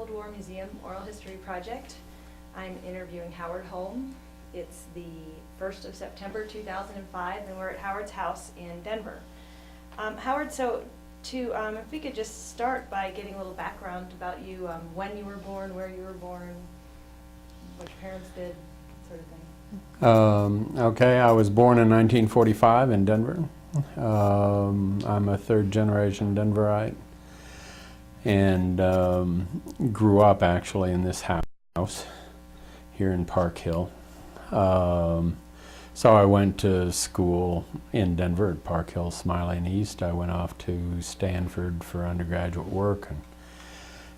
Cold War Museum Oral History Project. I'm interviewing Howard Holme. It's the 1st of September 2005, and we're at Howard's house in Denver. Howard, so if we could just start by getting a little background about you, when you were born, where you were born, what your parents did, sort of thing. Okay, I was born in 1945 in Denver. I'm a third-generation Denverite, and grew up actually in this house here in Park Hill. So I went to school in Denver at Park Hill, Smiley and East. I went off to Stanford for undergraduate work, and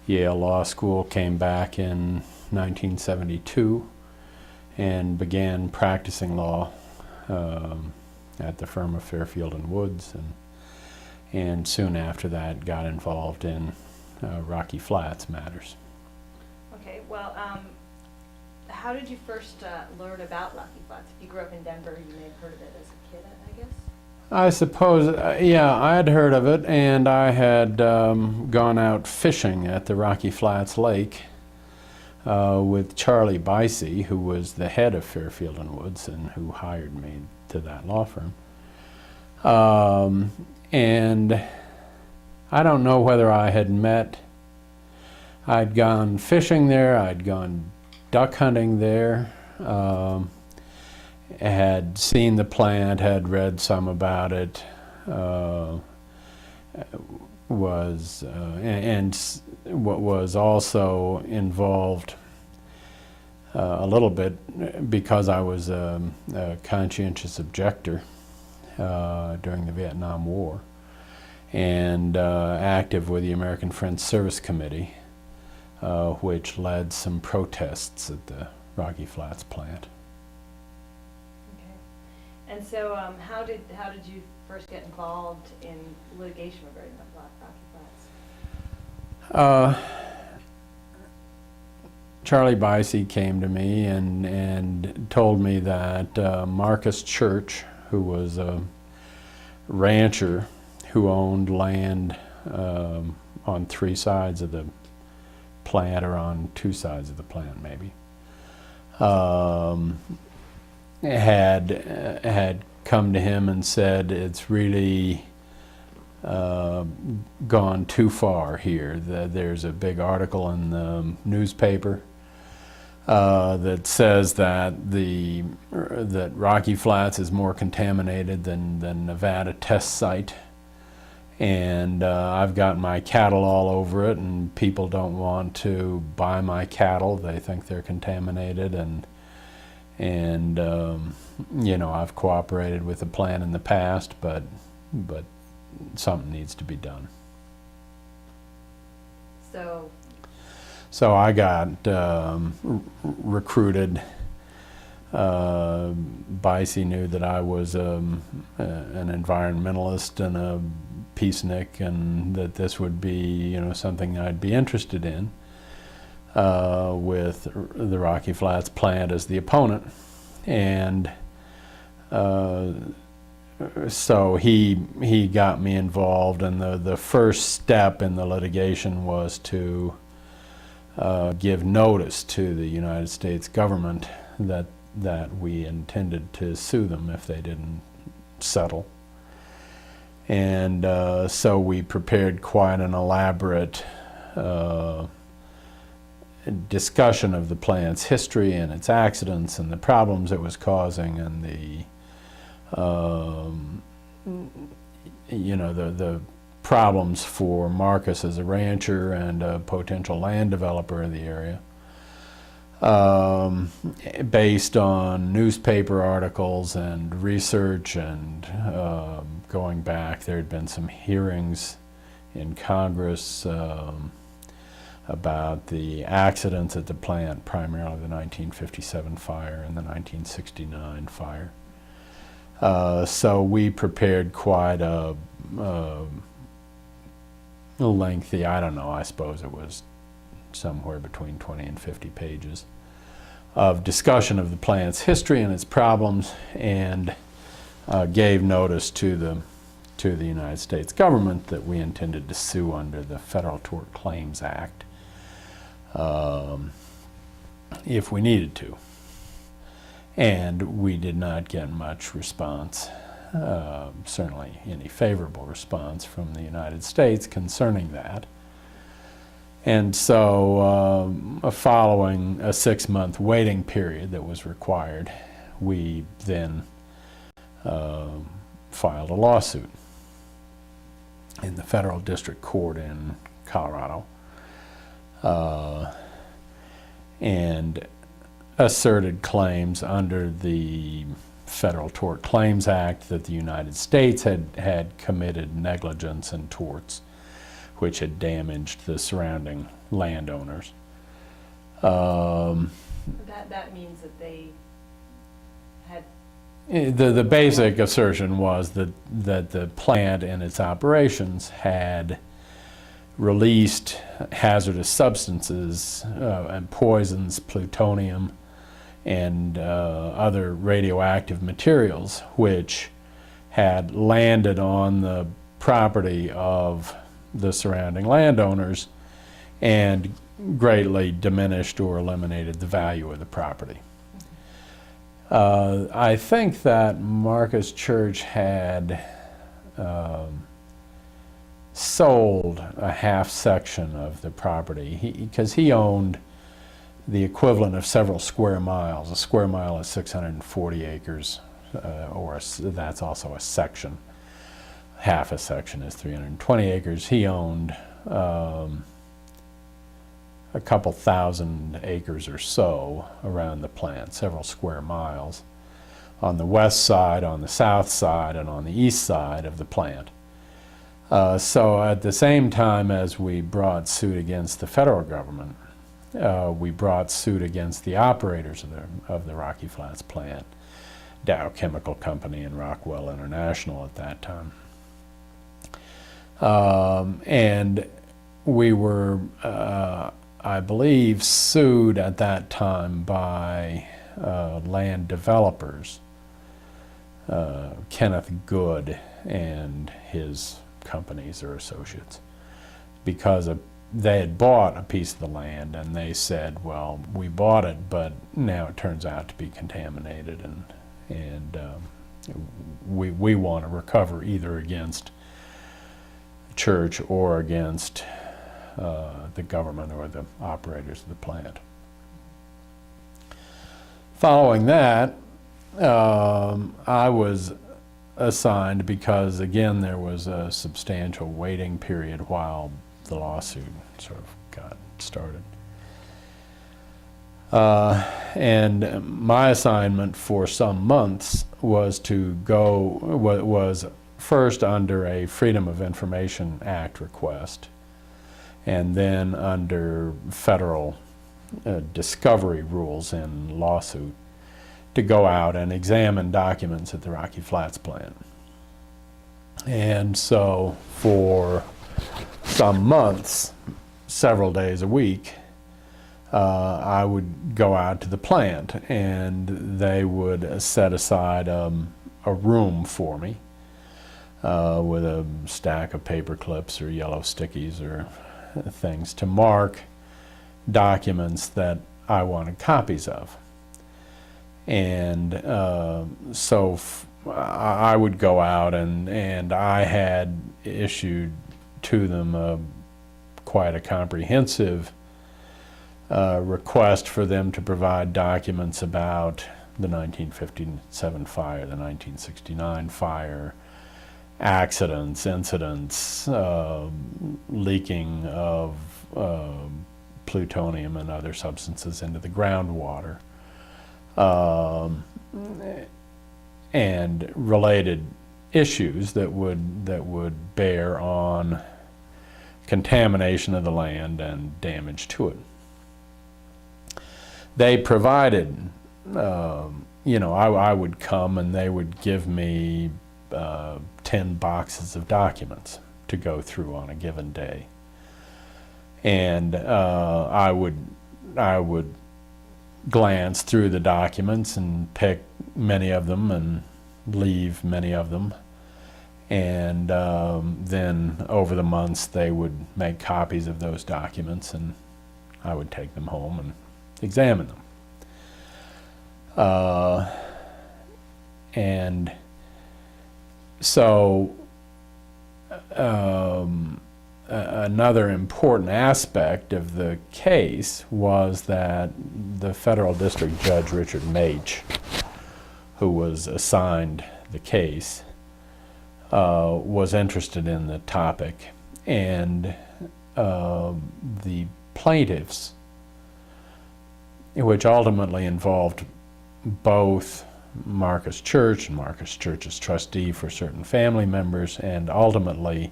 Yale Law School, came back in 1972 and began practicing law at the firm of Fairfield and Woods, and soon after that got involved in Rocky Flats matters. Okay, well, how did you first learn about Rocky Flats? If you grew up in Denver, you may have heard of it as a kid, I guess? I suppose, yeah, I had heard of it, and I had gone out fishing at the Rocky Flats Lake with Charlie Bicey, who was the head of Fairfield and Woods and who hired me to that law firm. And I don't know whether I had met, I'd gone fishing there, I'd gone duck hunting there, had seen the plant, had read some about it, and what was also involved a little bit because I was a conscientious objector during the Vietnam War, and active with the American Friends Service Committee, which led some protests at the Rocky Flats plant. Okay. And so how did you first get involved in litigation regarding the Rocky Flats? Charlie Bicey came to me and told me that Marcus Church, who was a rancher who owned land on 3 sides of the plant, or on 2 sides of the plant maybe, had come to him and said, it's really gone too far here. There's a big article in the newspaper that says that that Rocky Flats is more contaminated than Nevada test site, and I've got my cattle all over it, and people don't want to buy my cattle. They think they're contaminated, and you know, I've cooperated with the plant in the past, but something needs to be done. So I got recruited. Bicey knew that I was an environmentalist and a peacenik, and that this would be, you know, something I'd be interested in, with the Rocky Flats plant as the opponent. And so he got me involved, and the first step in the litigation was to give notice to the United States government that we intended to sue them if they didn't settle. And so we prepared quite an elaborate discussion of the plant's history and its accidents and the problems it was causing, and you know, the problems for Marcus as a rancher and a potential land developer in the area, based on newspaper articles and research, and going back, there had been some hearings in Congress about the accidents at the plant, primarily the 1957 fire and the 1969 fire. So we prepared quite a lengthy, I don't know, I suppose it was somewhere between 20 and 50 pages of discussion of the plant's history and its problems, and gave notice to the United States government that we intended to sue under the Federal Tort Claims Act if we needed to. And we did not get much response, certainly any favorable response from the United States concerning that. And so following a 6-month waiting period that was required, we then filed a lawsuit in the federal district court in Colorado and asserted claims under the Federal Tort Claims Act that the United States had committed negligence and torts which had damaged the surrounding landowners. That means that they had... The basic assertion was that the plant and its operations had released hazardous substances and poisons, plutonium, and other radioactive materials which had landed on the property of the surrounding landowners and greatly diminished or eliminated the value of the property. I think that Marcus Church had sold a half section of the property because he owned the equivalent of several square miles. A square mile is 640 acres, that's also a section. Half a section is 320 acres. He owned a couple thousand acres or so around the plant, several square miles, on the west side, on the south side, and on the east side of the plant. So at the same time as we brought suit against the federal government, we brought suit against the operators of the Rocky Flats plant, Dow Chemical Company and Rockwell International at that time. And we were, I believe, sued at that time by land developers, Kenneth Good and his companies or associates, because they had bought a piece of the land and they said, well, we bought it, but now it turns out to be contaminated, and we want to recover either against Church or against the government or the operators of the plant. Following that, I was assigned, because again there was a substantial waiting period while the lawsuit sort of got started. And my assignment for some months was to go, was first under a Freedom of Information Act request, and then under federal discovery rules in lawsuit, to go out and examine documents at the Rocky Flats plant. And so for some months, several days a week, I would go out to the plant and they would set aside a room for me with a stack of paper clips or yellow stickies or things to mark documents that I wanted copies of. And so I would go out and I had issued to them quite a comprehensive request for them to provide documents about the 1957 fire, the 1969 fire, accidents, incidents, leaking of plutonium and other substances into the groundwater, and related issues that would bear on contamination of the land and damage to it. They provided, I would come and they would give me 10 boxes of documents to go through on a given day. And I would glance through the documents and pick many of them and leave many of them. And then over the months they would make copies of those documents and I would take them home and examine them. And so another important aspect of the case was that the federal district judge, Richard Mage, who was assigned the case, was interested in the topic, and the plaintiffs, which ultimately involved both Marcus Church and Marcus Church's trustee for certain family members, and ultimately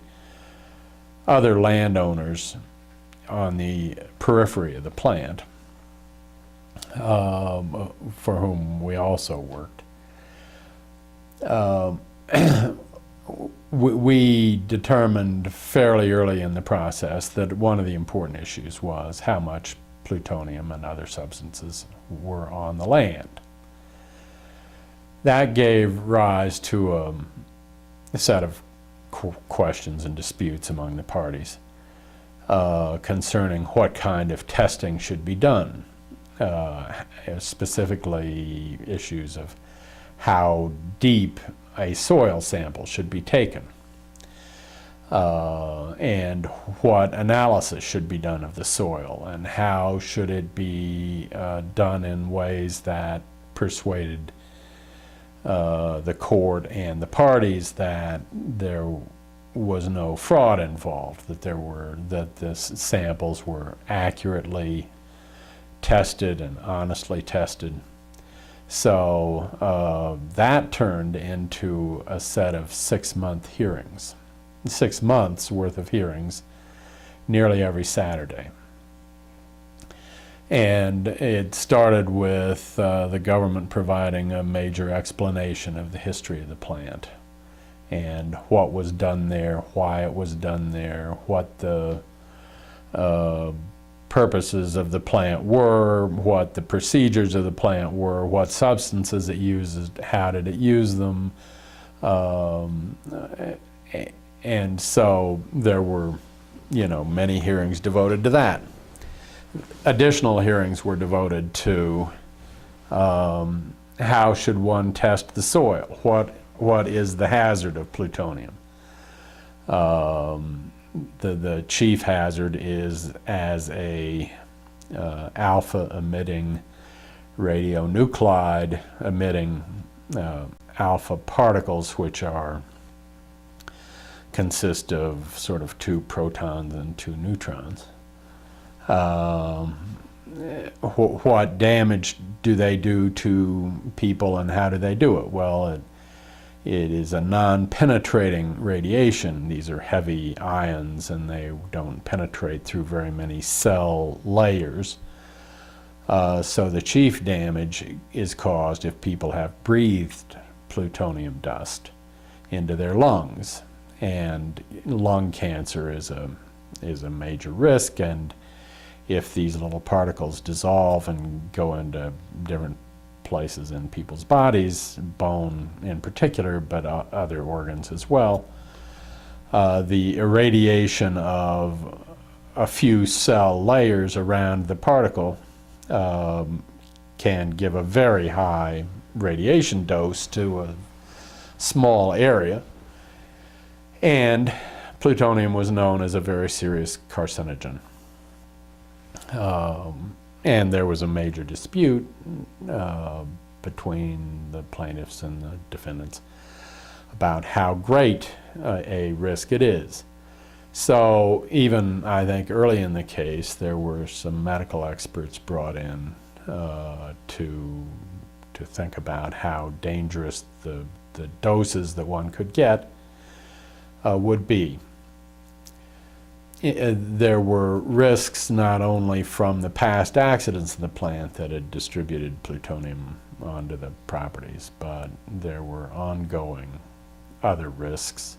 other landowners on the periphery of the plant, for whom we also worked. We determined fairly early in the process that one of the important issues was how much plutonium and other substances were on the land. That gave rise to a set of questions and disputes among the parties concerning what kind of testing should be done, specifically issues of how deep a soil sample should be taken, and what analysis should be done of the soil, and how should it be done in ways that persuaded the court and the parties that there was no fraud involved, that the samples were accurately tested and honestly tested. So that turned into a set of 6-month hearings, 6 months worth of hearings, nearly every Saturday. And it started with the government providing a major explanation of the history of the plant and what was done there, why it was done there, what the purposes of the plant were, what the procedures of the plant were, what substances it uses, how did it use them. And so there were, many hearings devoted to that. Additional hearings were devoted to how should one test the soil, what is the hazard of plutonium. The chief hazard is as a alpha emitting radionuclide emitting alpha particles, which consist of sort of 2 protons and 2 neutrons. What damage do they do to people, and how do they do it? Well, it is a non-penetrating radiation. These are heavy ions, and they don't penetrate through very many cell layers. So the chief damage is caused if people have breathed plutonium dust into their lungs. And lung cancer is a major risk, and if these little particles dissolve and go into different places in people's bodies, bone in particular, but other organs as well, the irradiation of a few cell layers around the particle can give a very high radiation dose to a small area. And plutonium was known as a very serious carcinogen. And there was a major dispute between the plaintiffs and the defendants about how great a risk it is. So even, I think, early in the case, there were some medical experts brought in to think about how dangerous the doses that one could get would be. There were risks not only from the past accidents in the plant that had distributed plutonium onto the properties, but there were ongoing other risks,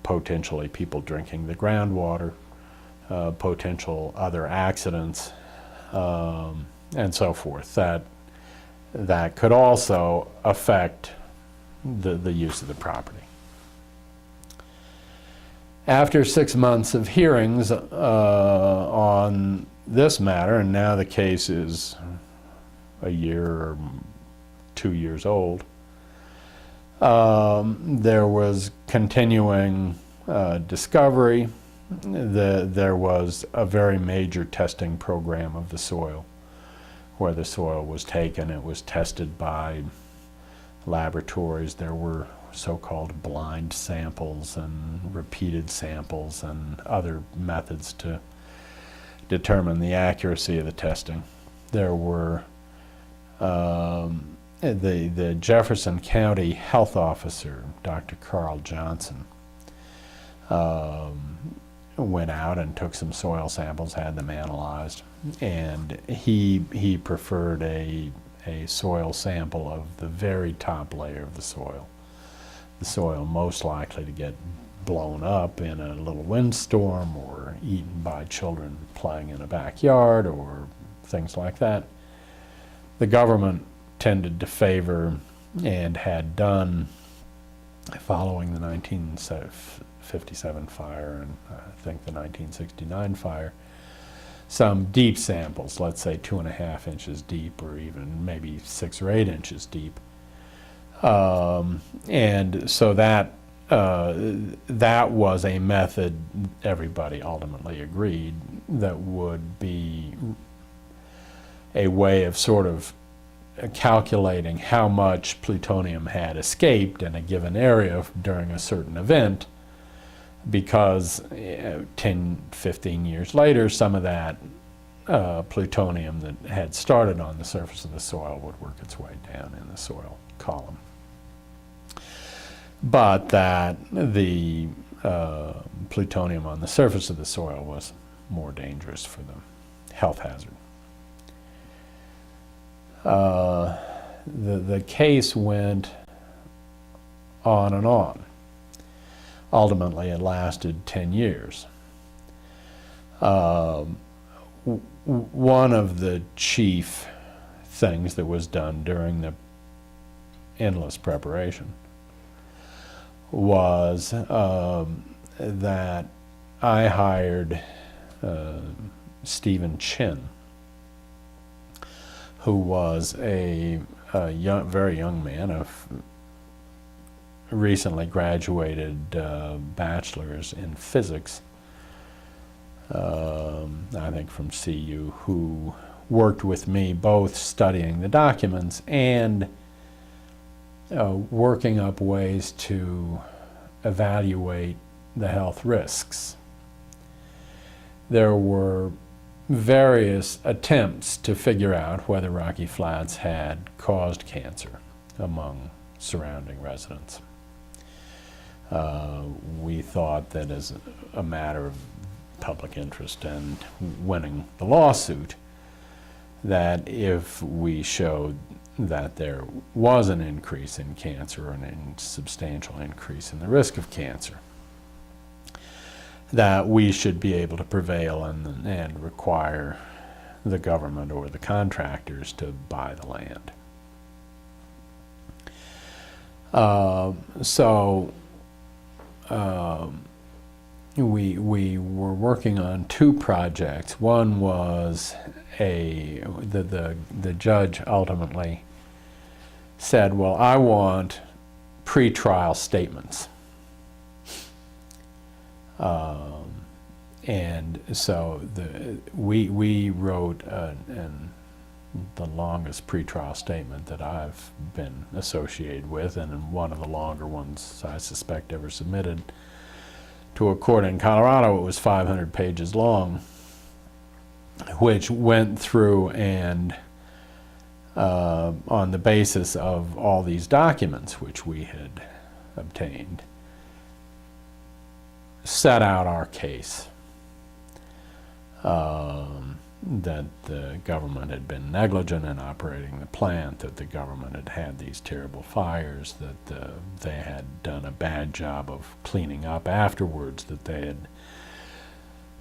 potentially people drinking the groundwater, potential other accidents, and so forth, that could also affect the use of the property. After 6 months of hearings on this matter, and now the case is a year or 2 years old, there was continuing discovery. There was a very major testing program of the soil, where the soil was taken. It was tested by laboratories. There were so-called blind samples and repeated samples and other methods to determine the accuracy of the testing. There were the Jefferson County health officer, Dr. Carl Johnson, went out and took some soil samples, had them analyzed, and he preferred a soil sample of the very top layer of the soil most likely to get blown up in a little windstorm or eaten by children playing in a backyard or things like that. The government tended to favor, and had done following the 1957 fire and I think the 1969 fire, some deep samples, let's say 2.5 inches deep or even maybe 6 or 8 inches deep. And so that was a method everybody ultimately agreed that would be a way of sort of calculating how much plutonium had escaped in a given area during a certain event, because 10, 15 years later, some of that plutonium that had started on the surface of the soil would work its way down in the soil column. But that the plutonium on the surface of the soil was more dangerous for the health hazard. The case went on and on. Ultimately, it lasted 10 years. One of the chief things that was done during the endless preparation was that I hired Stephen Chin, who was a very young man, recently graduated bachelor's in physics, I think from CU, who worked with me both studying the documents and working up ways to evaluate the health risks. There were various attempts to figure out whether Rocky Flats had caused cancer among surrounding residents. We thought that as a matter of public interest and winning the lawsuit, that if we showed that there was an increase in cancer and a substantial increase in the risk of cancer, that we should be able to prevail and require the government or the contractors to buy the land. We were working on 2 projects. One was the judge ultimately said, well, I want pretrial statements. And so we wrote the longest pretrial statement that I've been associated with, and one of the longer ones I suspect ever submitted to a court in Colorado. It was 500 pages long, which went through and on the basis of all these documents which we had obtained, set out our case that the government had been negligent in operating the plant, that the government had had these terrible fires, that they had done a bad job of cleaning up afterwards, that they had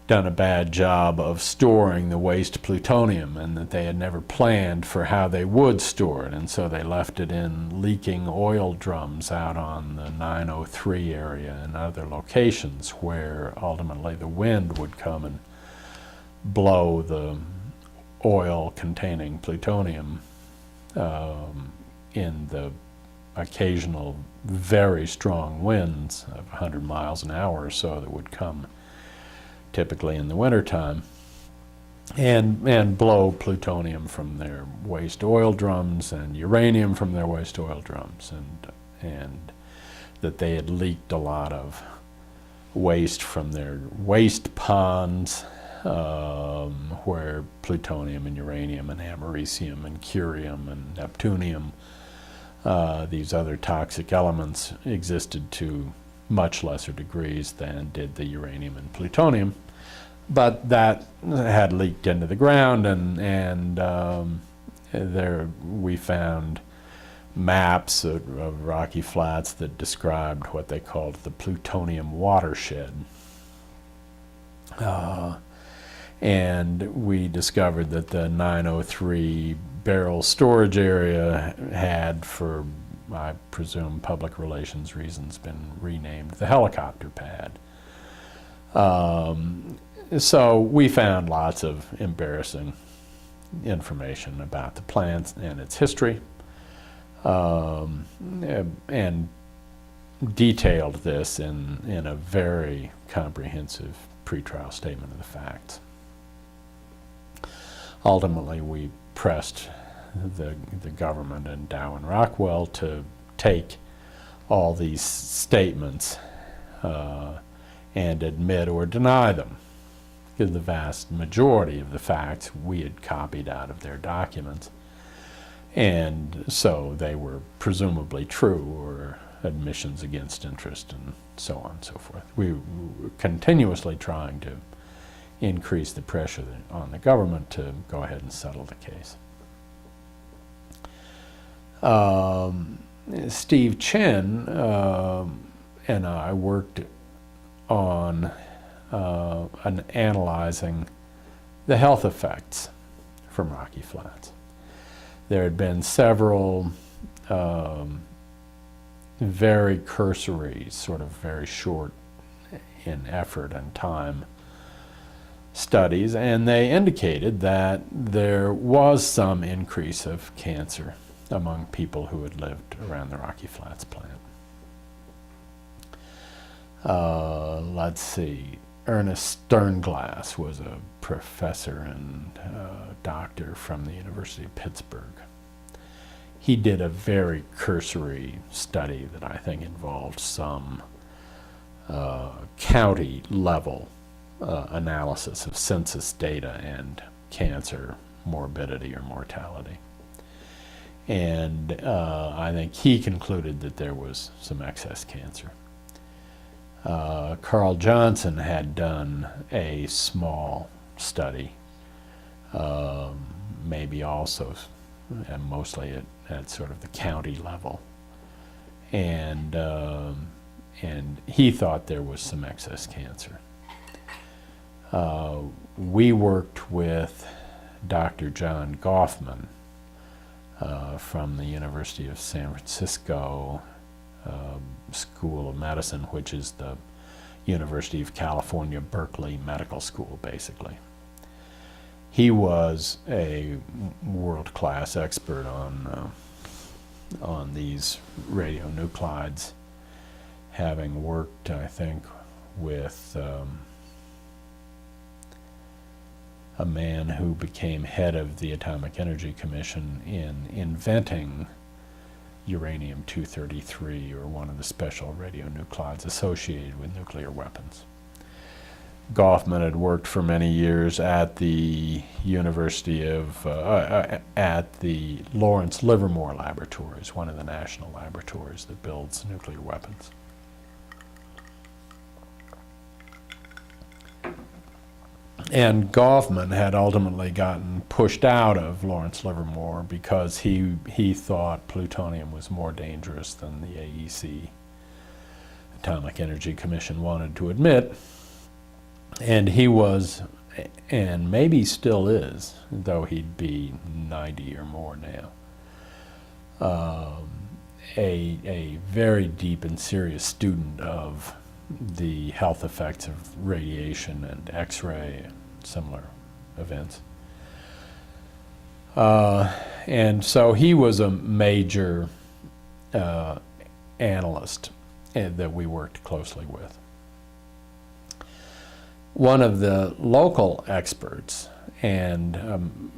done a bad job of storing the waste plutonium, and that they had never planned for how they would store it, and so they left it in leaking oil drums out on the 903 area and other locations where ultimately the wind would come and blow the oil containing plutonium in the occasional very strong winds of 100 miles an hour or so that would come typically in the wintertime, and blow plutonium from their waste oil drums and uranium from their waste oil drums, and that they had leaked a lot of waste from their waste ponds where plutonium and uranium and americium and curium and neptunium, these other toxic elements, existed to much lesser degrees than did the uranium and plutonium. But that had leaked into the ground, and there we found maps of rocky flats that described what they called the plutonium watershed. And we discovered that the 903 barrel storage area had, for I presume public relations reasons, been renamed the helicopter pad. So we found lots of embarrassing information about the plant and its history, and detailed this in a very comprehensive pretrial statement of the facts. Ultimately, we pressed the government and Dow and Rockwell to take all these statements and admit or deny them, because the vast majority of the facts we had copied out of their documents, and so they were presumably true or admissions against interest and so on and so forth. We were continuously trying to increase the pressure on the government to go ahead and settle the case. Steve Chen and I worked on analyzing the health effects from Rocky Flats. There had been several very cursory, sort of very short in effort and time studies, and they indicated that there was some increase of cancer among people who had lived around the Rocky Flats plant. Let's see, Ernest Sternglass was a professor and doctor from the University of Pittsburgh. He did a very cursory study that I think involved some county level analysis of census data and cancer morbidity or mortality. And I think he concluded that there was some excess cancer. Carl Johnson had done a small study, maybe also, and mostly at sort of the county level, and he thought there was some excess cancer. We worked with Dr. John Goffman from the University of San Francisco School of Medicine, which is the University of California, Berkeley Medical School, basically. He was a world-class expert on these radionuclides, having worked, I think, with a man who became head of the Atomic Energy Commission in inventing uranium-233, or one of the special radionuclides associated with nuclear weapons. Goffman had worked for many years at the University of, at the Lawrence Livermore Laboratories, one of the national laboratories that builds nuclear weapons. And Goffman had ultimately gotten pushed out of Lawrence Livermore because he thought plutonium was more dangerous than the AEC, Atomic Energy Commission, wanted to admit. And he was, and maybe still is, though he'd be 90 or more now, a very deep and serious student of the health effects of radiation and X-ray and similar events. And so he was a major analyst that we worked closely with. One of the local experts, and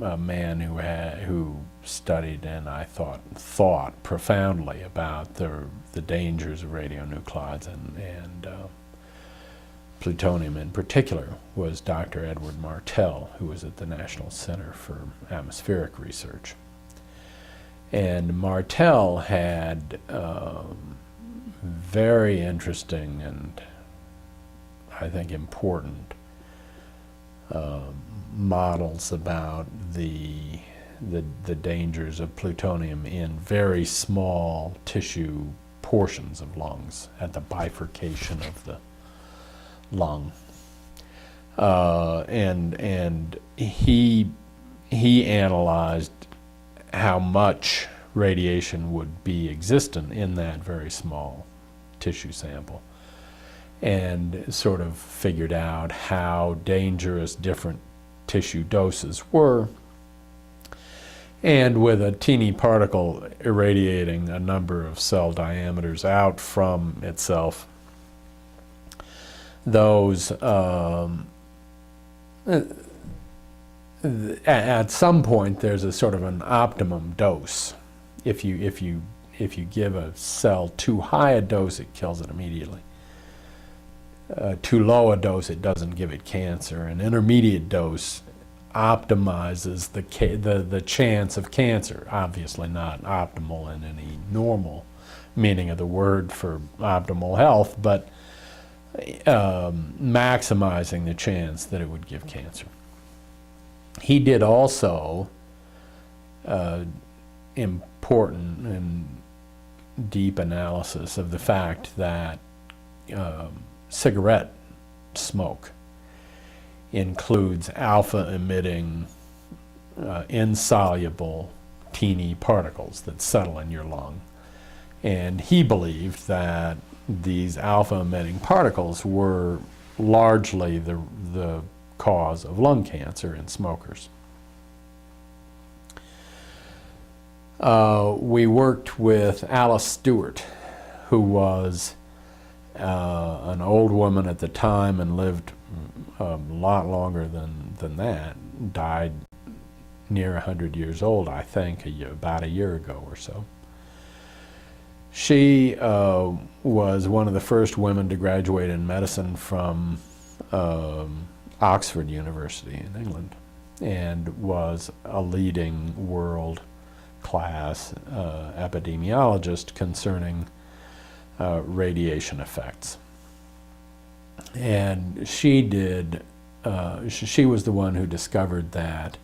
a man who studied and I thought profoundly about the dangers of radionuclides and plutonium in particular, was Dr. Edward Martell, who was at the National Center for Atmospheric Research. And Martell had very interesting and I think important models about the dangers of plutonium in very small tissue portions of lungs at the bifurcation of the lung. And he analyzed how much radiation would be existent in that very small tissue sample, and sort of figured out how dangerous different tissue doses were. And with a teeny particle irradiating a number of cell diameters out from itself, those at some point there's a sort of an optimum dose. If you give a cell too high a dose, it kills it immediately. Too low a dose, it doesn't give it cancer. An intermediate dose optimizes the chance of cancer. Obviously not optimal in any normal meaning of the word for optimal health, but maximizing the chance that it would give cancer. He did also important and deep analysis of the fact that cigarette smoke includes alpha-emitting insoluble teeny particles that settle in your lung. And he believed that these alpha-emitting particles were largely the cause of lung cancer in smokers. We worked with Alice Stewart, who was an old woman at the time and lived a lot longer than that, died near 100 years old, I think, about a year ago or so. She was one of the first women to graduate in medicine from Oxford University in England, and was a leading world-class epidemiologist concerning radiation effects. And she was the one who discovered that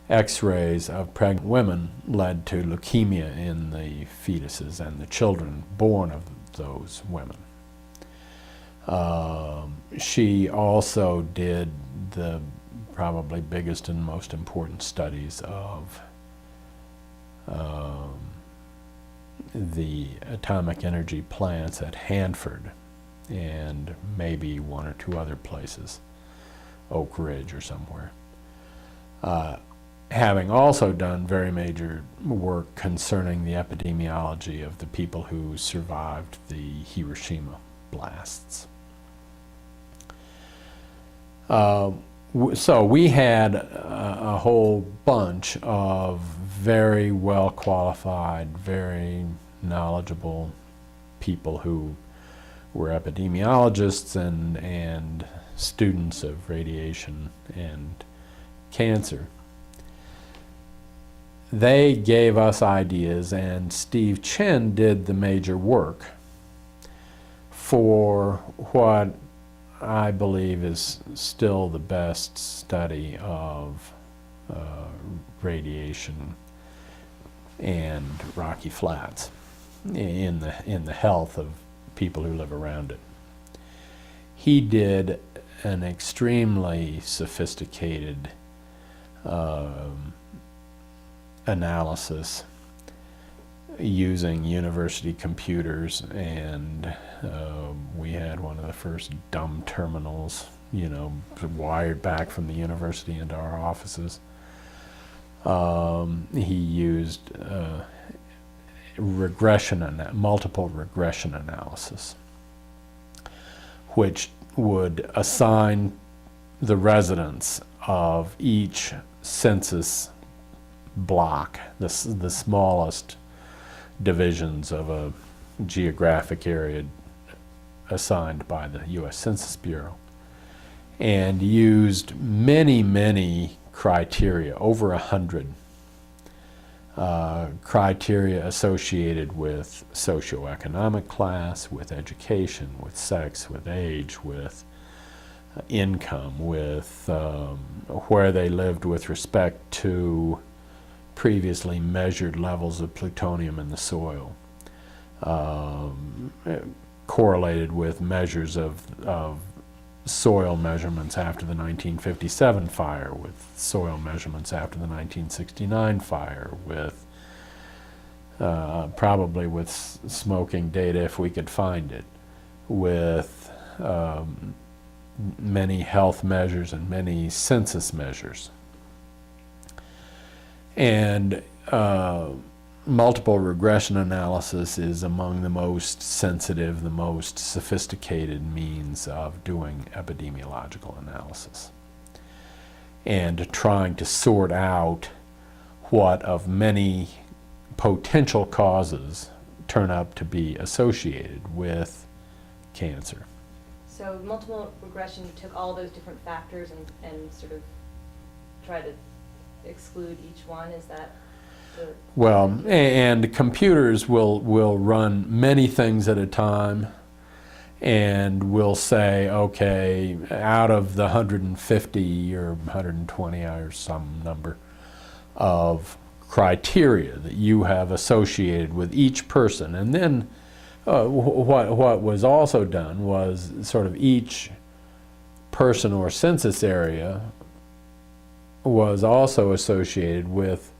X-rays of pregnant women led to leukemia in the fetuses and the children born of those women. She also did the probably biggest and most important studies of the atomic energy plants at Hanford and maybe one or two other places, Oak Ridge or somewhere. Having also done very major work concerning the epidemiology of the people who survived the Hiroshima blasts. So we had a whole bunch of very well qualified, very knowledgeable people who were epidemiologists and students of radiation and cancer. They gave us ideas, and Steve Chen did the major work for what I believe is still the best study of radiation and Rocky Flats in the health of people who live around it. He did an extremely sophisticated analysis using university computers, and we had one of the first dumb terminals wired back from the university into our offices. He used multiple regression analysis, which would assign the residents of each census block, the smallest divisions of a geographic area assigned by the U.S. Census Bureau, and used many criteria, over 100 criteria associated with socioeconomic class, with education, with sex, with age, with income, with where they lived with respect to previously measured levels of plutonium in the soil, correlated with measures of soil measurements after the 1957 fire, with soil measurements after the 1969 fire, with probably with smoking data if we could find it, with many health measures and many census measures. And multiple regression analysis is among the most sensitive, the most sophisticated means of doing epidemiological analysis, and trying to sort out what of many potential causes turn up to be associated with cancer. So multiple regression, you took all those different factors and sort of tried to exclude each one, is that the... Well, and computers will run many things at a time, and will say, okay, out of the 150 or 120 or some number of criteria that you have associated with each person, and then what was also done was sort of each person or census area was also associated with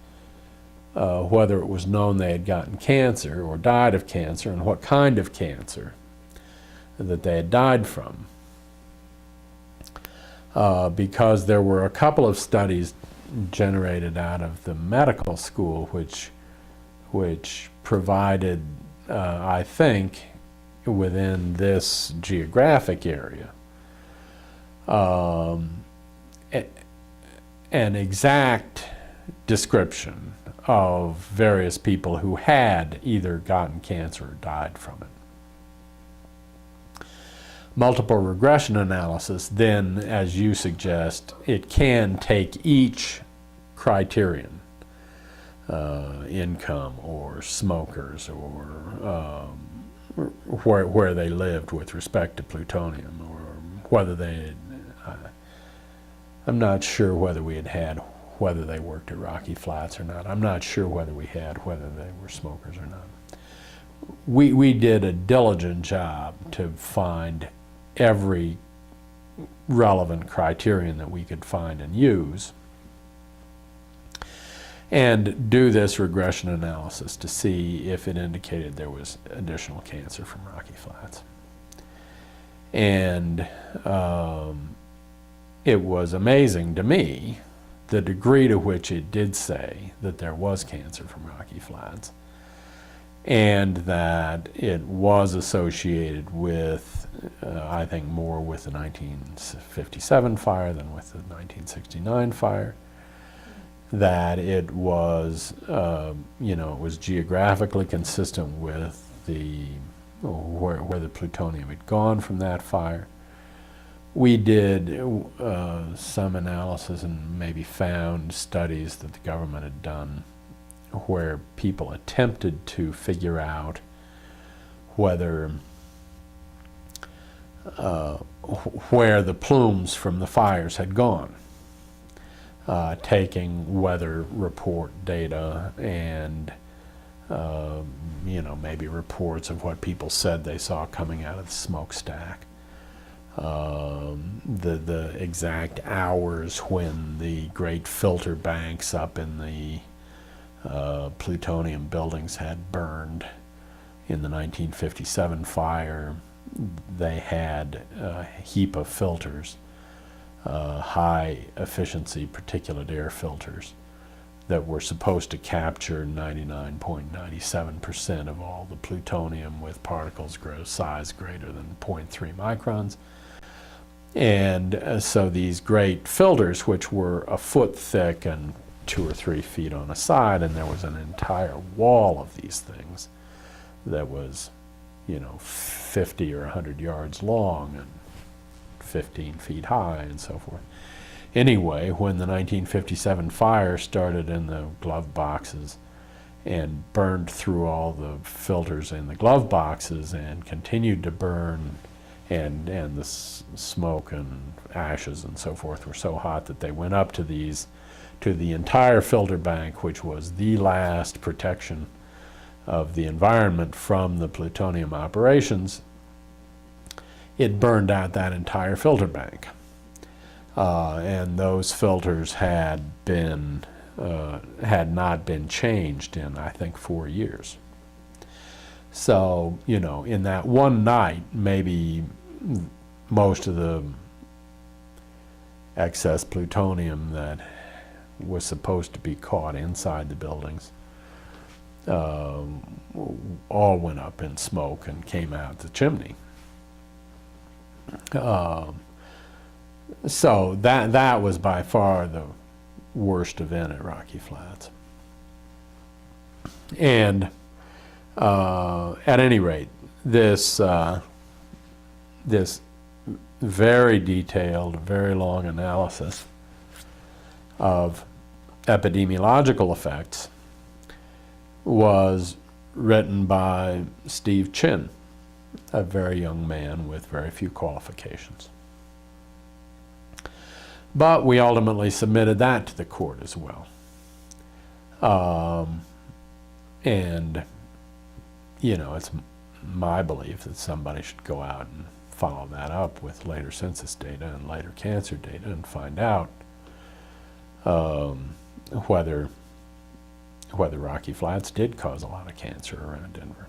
whether it was known they had gotten cancer or died of cancer, and what kind of cancer that they had died from. Because there were a couple of studies generated out of the medical school which provided, I think, within this geographic area, an exact description of various people who had either gotten cancer or died from it. Multiple regression analysis, then, as you suggest, it can take each criterion, income or smokers or where they lived with respect to plutonium, or whether they, I'm not sure whether whether they worked at Rocky Flats or not. I'm not sure whether they were smokers or not. We did a diligent job to find every relevant criterion that we could find and use, and do this regression analysis to see if it indicated there was additional cancer from Rocky Flats. And it was amazing to me the degree to which it did say that there was cancer from Rocky Flats, and that it was associated with, I think, more with the 1957 fire than with the 1969 fire. That it was, it was geographically consistent with where the plutonium had gone from that fire. We did some analysis and maybe found studies that the government had done where people attempted to figure out whether where the plumes from the fires had gone, taking weather report data and maybe reports of what people said they saw coming out of the smokestack. The exact hours when the great filter banks up in the plutonium buildings had burned in the 1957 fire. They had a heap of filters high efficiency particulate air filters that were supposed to capture 99.97% of all the plutonium with particles size greater than 0.3 microns. And so these great filters, which were a foot thick and 2 or 3 feet on a side, and there was an entire wall of these things that was, 50 or 100 yards long and 15 feet high and so forth. Anyway, when the 1957 fire started in the glove boxes and burned through all the filters in the glove boxes and continued to burn, and the smoke and ashes and so forth were so hot that they went up to the entire filter bank, which was the last protection of the environment from the plutonium operations. It burned out that entire filter bank. And those filters had not been changed in, I think, 4 years. So, in that one night, maybe most of the excess plutonium that was supposed to be caught inside the buildings all went up in smoke and came out the chimney. So that was by far the worst event at Rocky Flats. And at any rate, this very detailed, very long analysis of epidemiological effects was written by Steve Chin, a very young man with very few qualifications. But we ultimately submitted that to the court as well. And, it's my belief that somebody should go out and follow that up with later census data and later cancer data and find out whether Rocky Flats did cause a lot of cancer around Denver.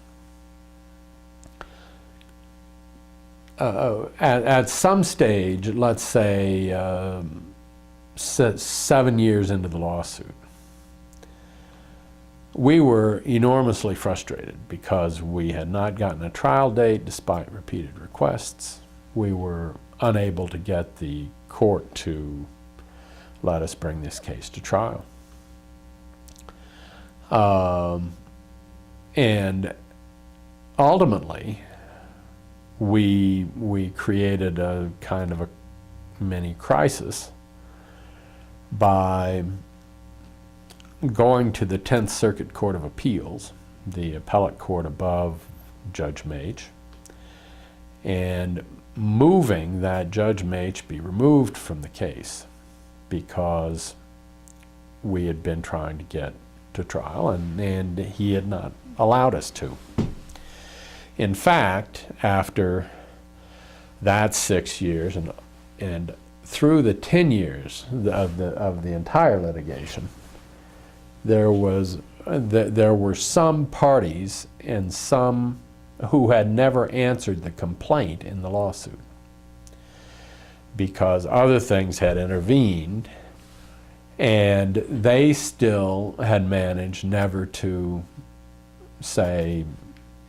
At some stage, let's say 7 years into the lawsuit, we were enormously frustrated because we had not gotten a trial date despite repeated requests. We were unable to get the court to let us bring this case to trial. And ultimately, we created a kind of a mini crisis by going to the 10th Circuit Court of Appeals, the appellate court above Judge Mage, and moving that Judge Mage be removed from the case because we had been trying to get to trial and he had not allowed us to. In fact, after that 6 years and through the 10 years of the entire litigation, there were some parties and some who had never answered the complaint in the lawsuit because other things had intervened, and they still had managed never to say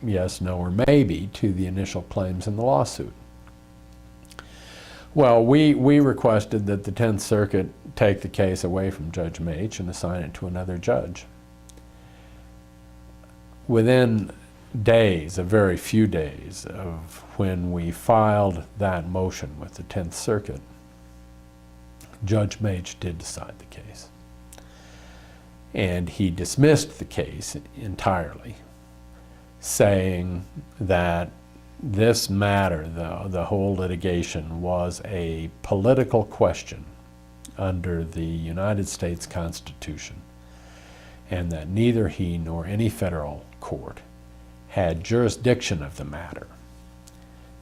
yes, no, or maybe to the initial claims in the lawsuit. Well, we requested that the 10th Circuit take the case away from Judge Mage and assign it to another judge. Within days, a very few days of when we filed that motion with the 10th Circuit, Judge Mage did decide the case. And he dismissed the case entirely, saying that this matter, the whole litigation, was a political question under the United States Constitution, and that neither he nor any federal court had jurisdiction of the matter,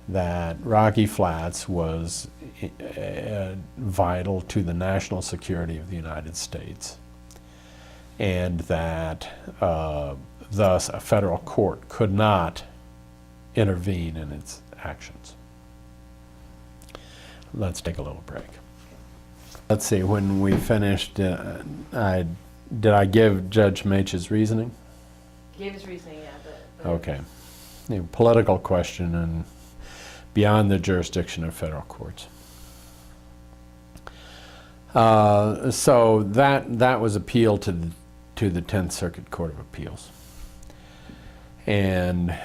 that Rocky Flats was vital to the national security of the United States, and that thus a federal court could not intervene in its actions. Let's take a little break. Let's see, when we finished, did I give Judge Mach's reasoning? Gave his reasoning, yeah. The Okay. Political question and beyond the jurisdiction of federal courts. So that was appealed to the 10th Circuit Court of Appeals. And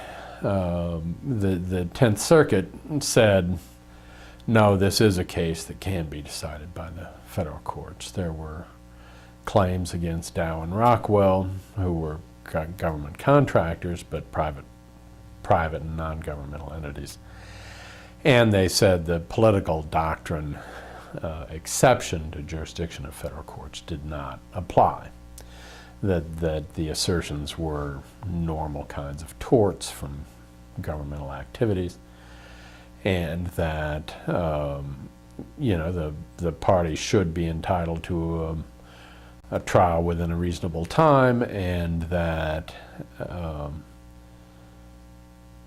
the 10th Circuit said, no, this is a case that can be decided by the federal courts. There were claims against Dow and Rockwell, who were government contractors, but private and non-governmental entities. And they said the political doctrine exception to jurisdiction of federal courts did not apply. That the assertions were normal kinds of torts from governmental activities, and that the parties should be entitled to a trial within a reasonable time, and that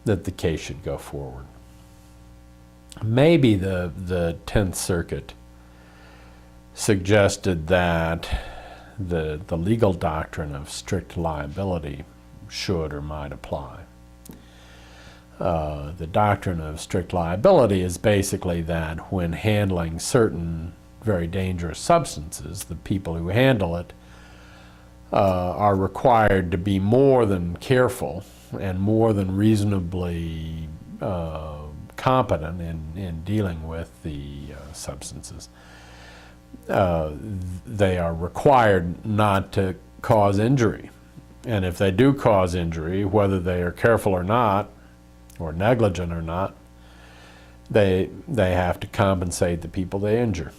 that the case should go forward. Maybe the 10th Circuit suggested that the legal doctrine of strict liability should or might apply. The doctrine of strict liability is basically that when handling certain very dangerous substances, the people who handle it are required to be more than careful and more than reasonably competent in dealing with the substances. They are required not to cause injury. And if they do cause injury, whether they are careful or not, or negligent or not, they have to compensate the people they injure.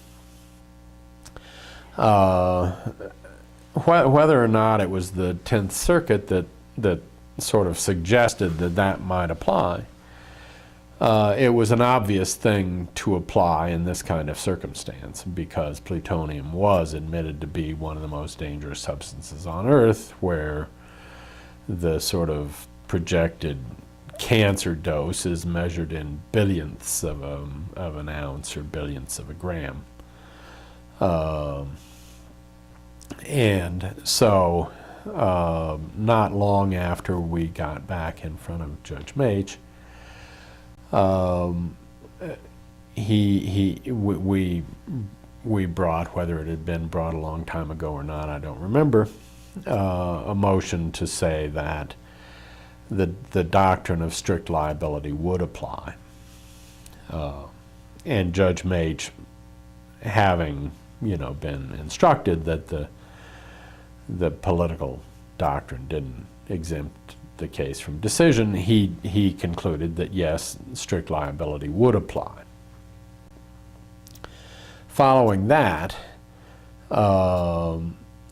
Whether or not it was the 10th Circuit that sort of suggested that might apply, it was an obvious thing to apply in this kind of circumstance, because plutonium was admitted to be one of the most dangerous substances on Earth, where the sort of projected cancer dose is measured in billionths of an ounce or billionths of a gram. And so not long after we got back in front of Judge Mach, we brought, whether it had been brought a long time ago or not, I don't remember, a motion to say that the doctrine of strict liability would apply. And Judge Mach, having been instructed that the political doctrine didn't exempt the case from decision, he concluded that yes, strict liability would apply. Following that,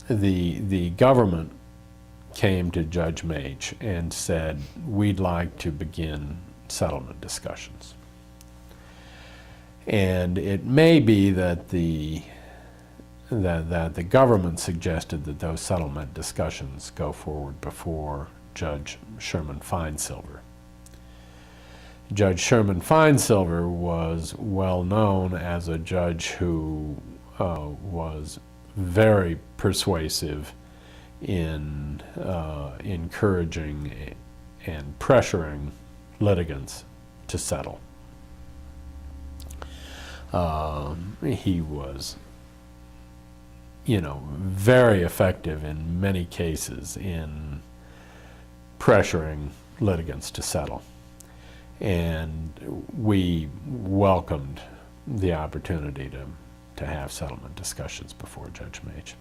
the government came to Judge Mach and said, we'd like to begin settlement discussions. And it may be that the government suggested that those settlement discussions go forward before Judge Sherman Feinsilver. Judge Sherman Feinsilver was well known as a judge who was very persuasive in encouraging and pressuring litigants to settle. He was, very effective in many cases in pressuring litigants to settle. And we welcomed the opportunity to have settlement discussions before Judge Mach.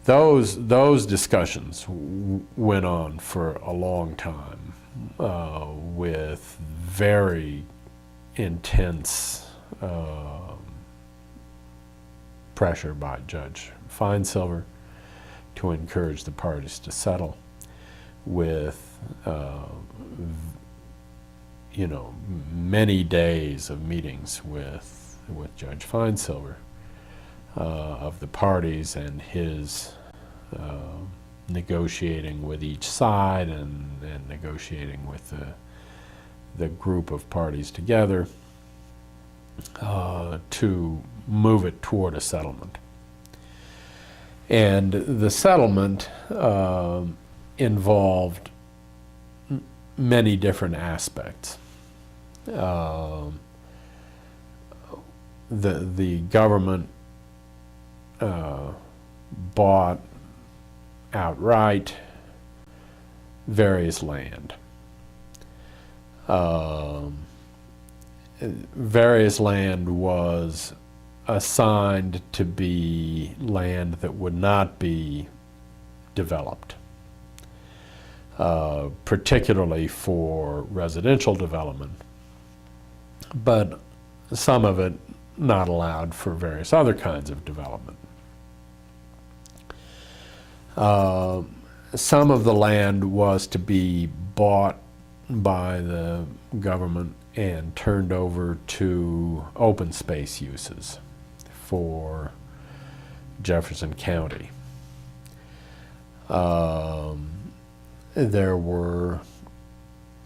Those discussions went on for a long time with very intense pressure by Judge Feinsilver to encourage the parties to settle, with many days of meetings with Judge Feinsilver of the parties, and his negotiating with each side and negotiating with the group of parties together. to move it toward a settlement. And the settlement involved many different aspects. The government bought outright various land. Various land was assigned to be land that would not be developed, particularly for residential development, but some of it not allowed for various other kinds of development. Some of the land was to be bought by the government and turned over to open space uses for Jefferson County. There were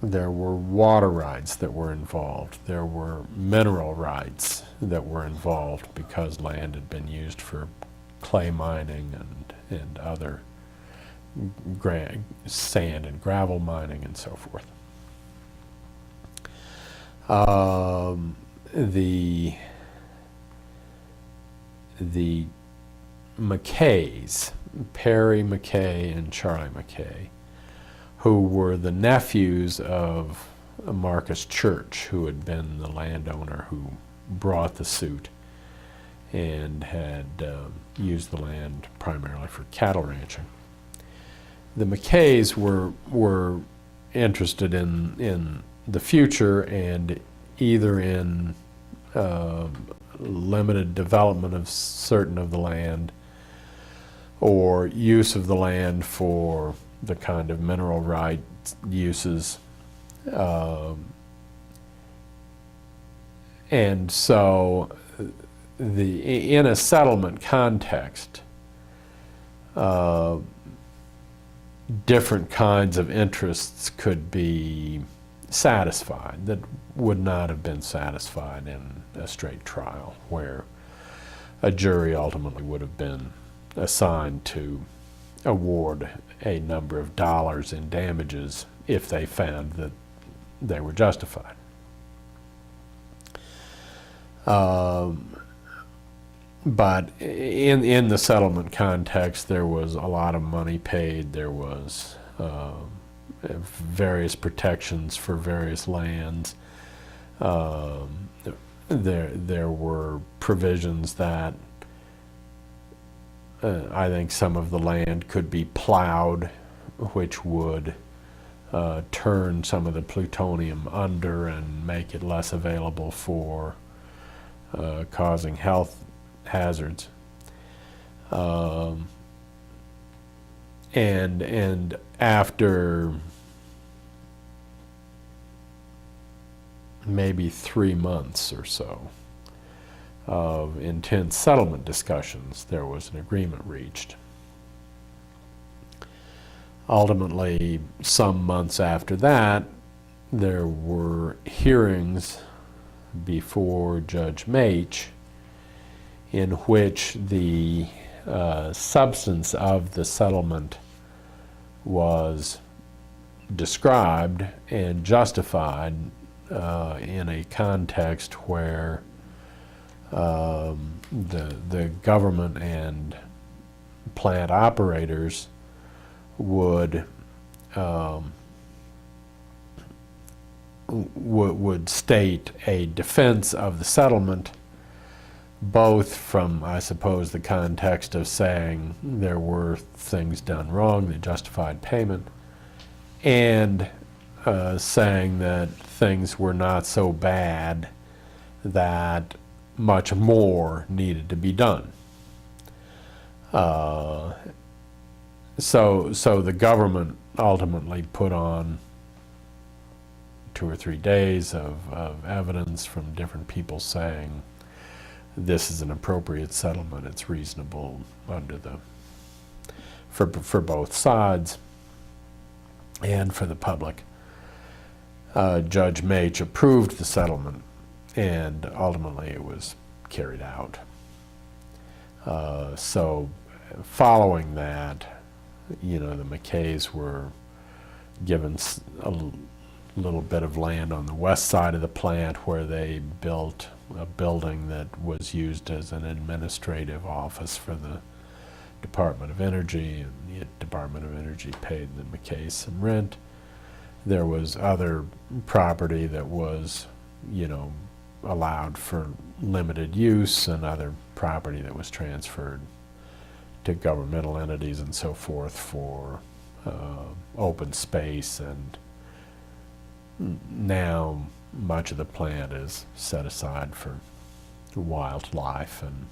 water rights that were involved. There were mineral rights that were involved because land had been used for clay mining and other sand and gravel mining and so forth. The McKays, Perry McKay and Charlie McKay, who were the nephews of Marcus Church, who had been the landowner who brought the suit and had used the land primarily for cattle ranching. The McKays were interested in the future and either in limited development of certain of the land or use of the land for the kind of mineral right uses. And so in a settlement context, different kinds of interests could be satisfied that would not have been satisfied in a straight trial, where a jury ultimately would have been assigned to award a number of dollars in damages if they found that they were justified. But in the settlement context, there was a lot of money paid. There was various protections for various lands. There were provisions that I think some of the land could be plowed, which would turn some of the plutonium under and make it less available for causing health hazards. And after maybe 3 months or so of intense settlement discussions, there was an agreement reached. Ultimately, some months after that, there were hearings before Judge Mach in which the substance of the settlement was described and justified in a context where the government and plant operators would state a defense of the settlement, both from, I suppose, the context of saying there were things done wrong that justified payment, and saying that things were not so bad that much more needed to be done. So the government ultimately put on 2 or 3 days of evidence from different people saying this is an appropriate settlement, it's reasonable under for both sides and for the public. Judge Mach approved the settlement, and ultimately it was carried out. So following that, the McKays were given a little bit of land on the west side of the plant where they built a building that was used as an administrative office for the Department of Energy, and the Department of Energy paid the McKays some rent. There was other property that was, allowed for limited use, and other property that was transferred to governmental entities and so forth for open space, and now much of the plant is set aside for wildlife and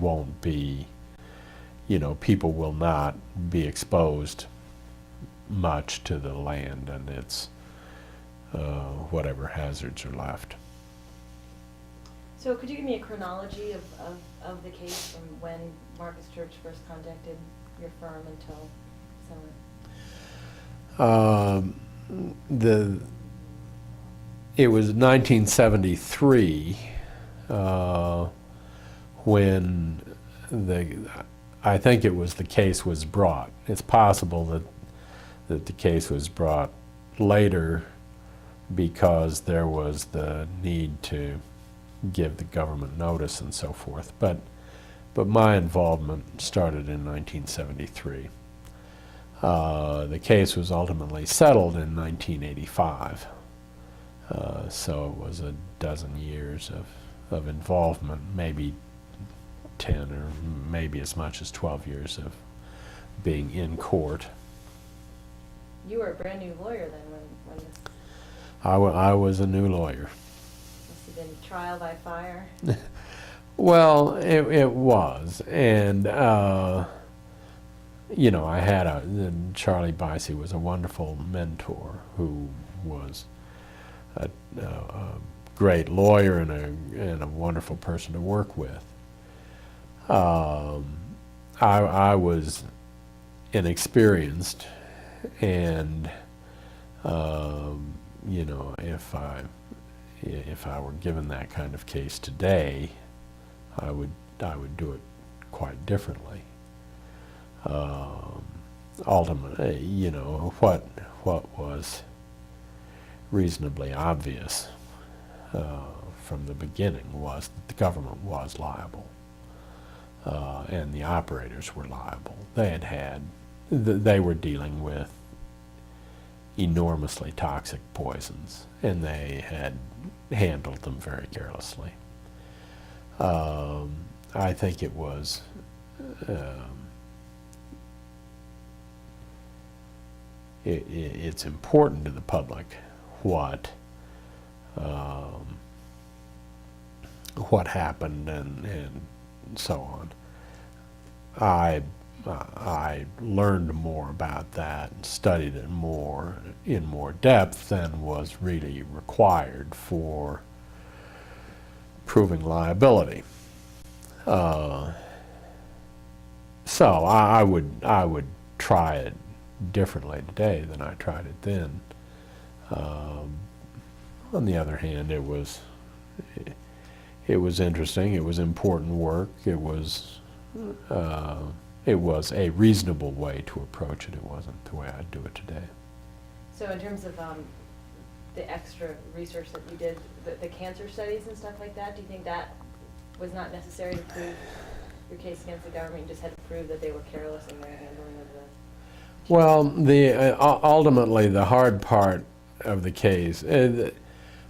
won't be, people will not be exposed much to the land and its whatever hazards are left. So could you give me a chronology of the case from when Marcus Church first contacted your firm until summer? It was 1973 when I think it was the case was brought. It's possible that the case was brought later because there was the need to give the government notice and so forth. But my involvement started in 1973. The case was ultimately settled in 1985. So it was a dozen years of involvement, maybe 10 or maybe as much as 12 years of being in court. You were a brand new lawyer then when this I was a new lawyer. must have been trial by fire. Well, it was, and I had Charlie Bicey was a wonderful mentor who was a great lawyer and a wonderful person to work with. I was inexperienced, and if I were given that kind of case today, I would do it quite differently. Ultimately, what was reasonably obvious from the beginning was that the government was liable, and the operators were liable. They were dealing with enormously toxic poisons, and they had handled them very carelessly. I think it was it's important to the public what happened and so on. I learned more about that and studied it in more depth than was really required for proving liability. So I would try it differently today than I tried it then. On the other hand, it was interesting. It was important work. It was a reasonable way to approach it. It wasn't the way I'd do it today. So in terms of the extra research that you did, the cancer studies and stuff like that, do you think that was not necessary to prove your case against the government? You just had to prove that they were careless in their handling of the... Well, ultimately the hard part of the case,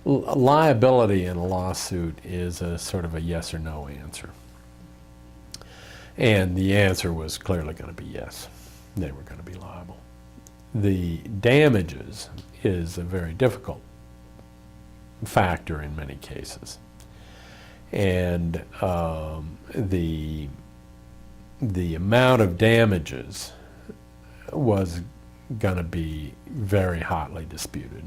liability in a lawsuit is a sort of a yes or no answer. And the answer was clearly going to be yes. They were going to be liable. The damages is a very difficult factor in many cases. And the amount of damages was going to be very hotly disputed.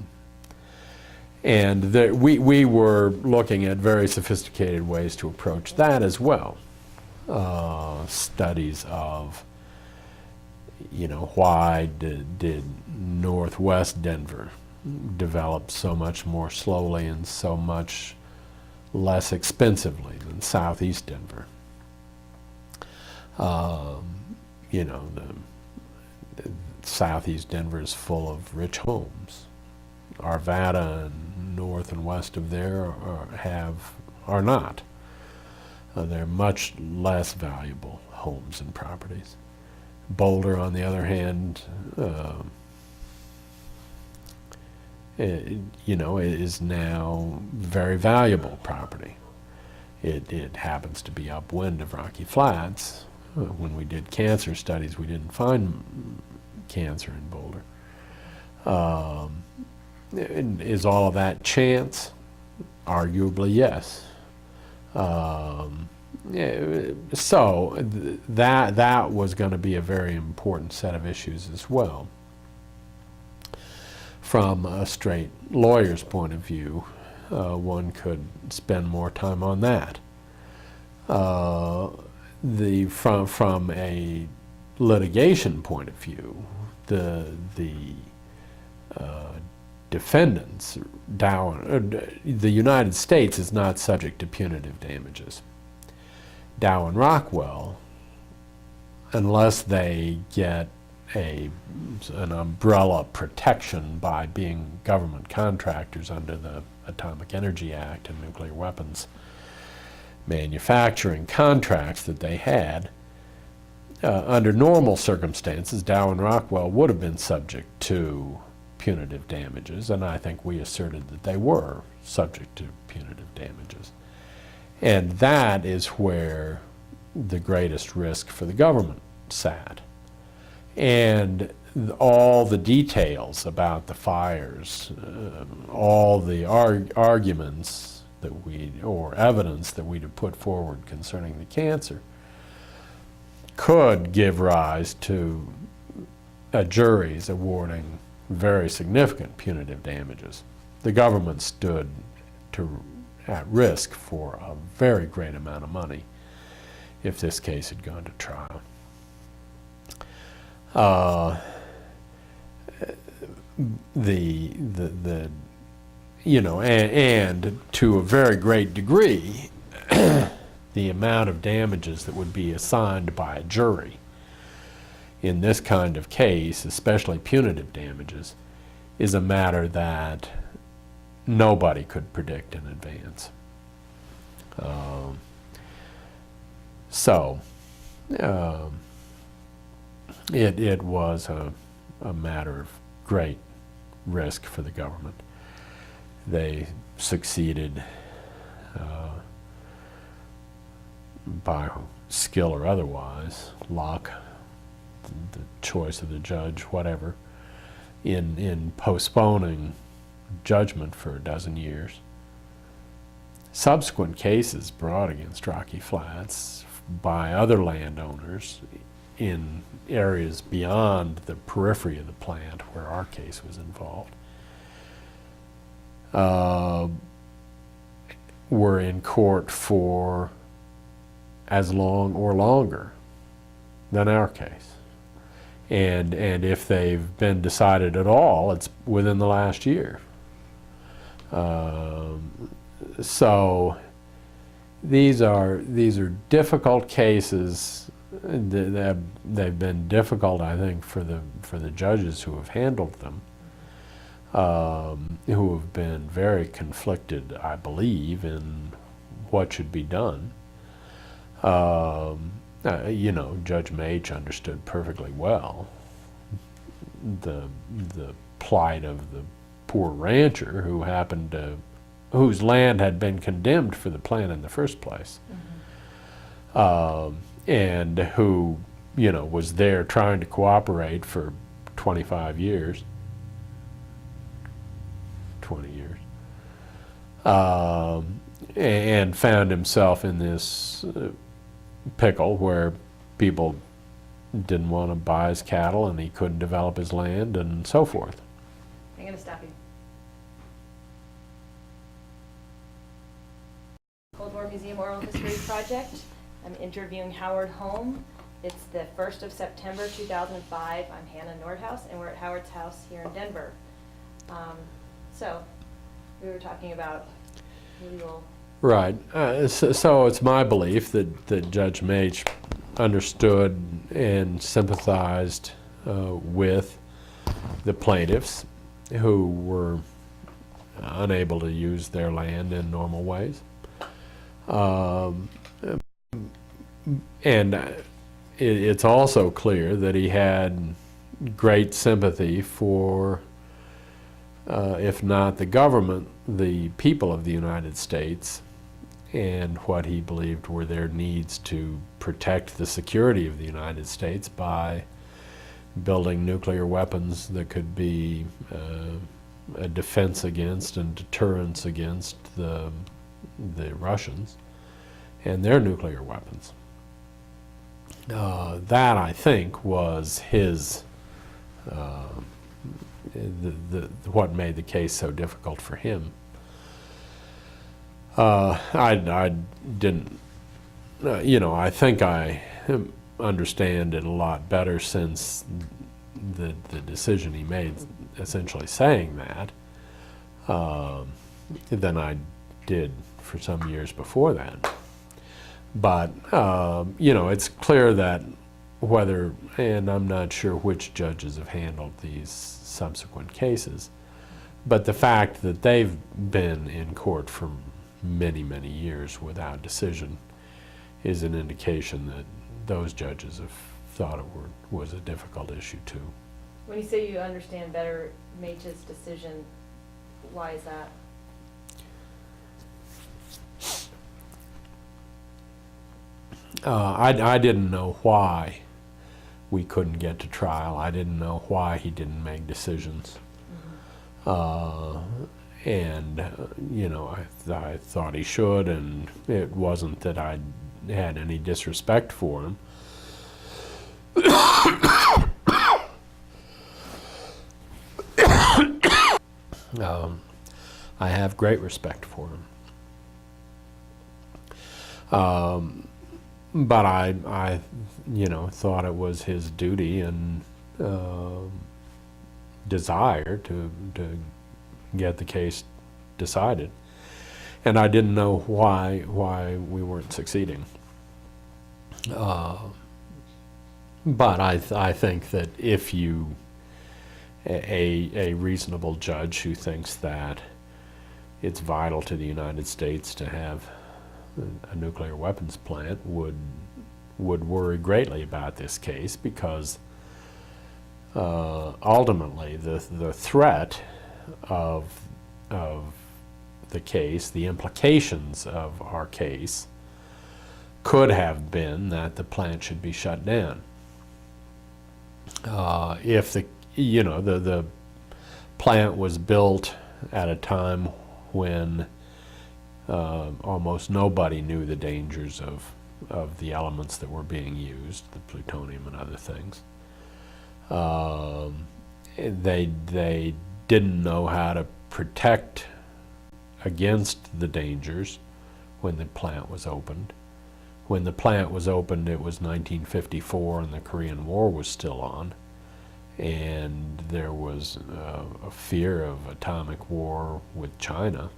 And we were looking at very sophisticated ways to approach that as well. Studies of, why did Northwest Denver develop so much more slowly and so much less expensively than southeast Denver. You know, the southeast Denver is full of rich homes. Arvada and north and west of there are not. They're much less valuable homes and properties. Boulder, on the other hand, you know, is now very valuable property. It happens to be upwind of Rocky Flats. When we did cancer studies, we didn't find cancer in Boulder. Is all of that chance? Arguably, yes. So that was going to be a very important set of issues as well. From a straight lawyer's point of view, one could spend more time on that. From a litigation point of view, the defendants, the United States is not subject to punitive damages. Dow and Rockwell, unless they get an umbrella protection by being government contractors under the Atomic Energy Act and nuclear weapons manufacturing contracts that they had, under normal circumstances, Dow and Rockwell would have been subject to punitive damages, and I think we asserted that they were subject to punitive damages. And that is where the greatest risk for the government sat. And all the details about the fires, all the arguments that or evidence that we'd have put forward concerning the cancer could give rise to juries awarding very significant punitive damages. The government stood at risk for a very great amount of money if this case had gone to trial. You know, and to a very great degree, the amount of damages that would be assigned by a jury in this kind of case, especially punitive damages, is a matter that nobody could predict in advance. It was a matter of great risk for the government. They succeeded by skill or otherwise, luck, the choice of the judge, whatever, in postponing judgment for a dozen years. Subsequent cases brought against Rocky Flats by other landowners in areas beyond the periphery of the plant where our case was involved were in court for as long or longer than our case. And if they've been decided at all, it's within the last year. So these are difficult cases. They've been difficult, I think, for the judges who have handled them, who have been very conflicted, I believe, in what should be done. You know, Judge Mage understood perfectly well the plight of the poor rancher whose land had been condemned for the plant in the first place, and who, you know, was there trying to cooperate for 25 years, 20 years, and found himself in this pickle where people didn't want to buy his cattle and he couldn't develop his land and so forth. I'm going to stop you. Cold War Museum Oral History Project. I'm interviewing Howard Holme. It's the 1st of September 2005. I'm Hannah Nordhaus, and we're at Howard's house here in Denver. So we were talking about legal. Right. So it's my belief that Judge Mage understood and sympathized with the plaintiffs who were unable to use their land in normal ways. And it's also clear that he had great sympathy for, if not the government, the people of the United States, and what he believed were their needs to protect the security of the United States by building nuclear weapons that could be a defense against and deterrence against the Russians and their nuclear weapons. That, I think, was his what made the case so difficult for him. I didn't, I think I understand it a lot better since the decision he made, essentially saying that, than I did for some years before that. But, it's clear that whether, and I'm not sure which judges have handled these subsequent cases, but the fact that they've been in court for many, many years without decision is an indication that those judges have thought it was a difficult issue too. When you say you understand better Mage's decision, why is that? I didn't know why we couldn't get to trial. I didn't know why he didn't make decisions. And I thought he should, and it wasn't that I had any disrespect for him. I have great respect for him. But I thought it was his duty and desire to get the case decided, and I didn't know why we weren't succeeding. But I think that if you a reasonable judge who thinks that it's vital to the United States to have a nuclear weapons plant would worry greatly about this case, because ultimately the threat of the case, the implications of our case, could have been that the plant should be shut down. If the plant was built at a time when almost nobody knew the dangers of the elements that were being used, the plutonium and other things. They didn't know how to protect against the dangers when the plant was opened. When the plant was opened, it was 1954 and the Korean War was still on, and there was a fear of atomic war with China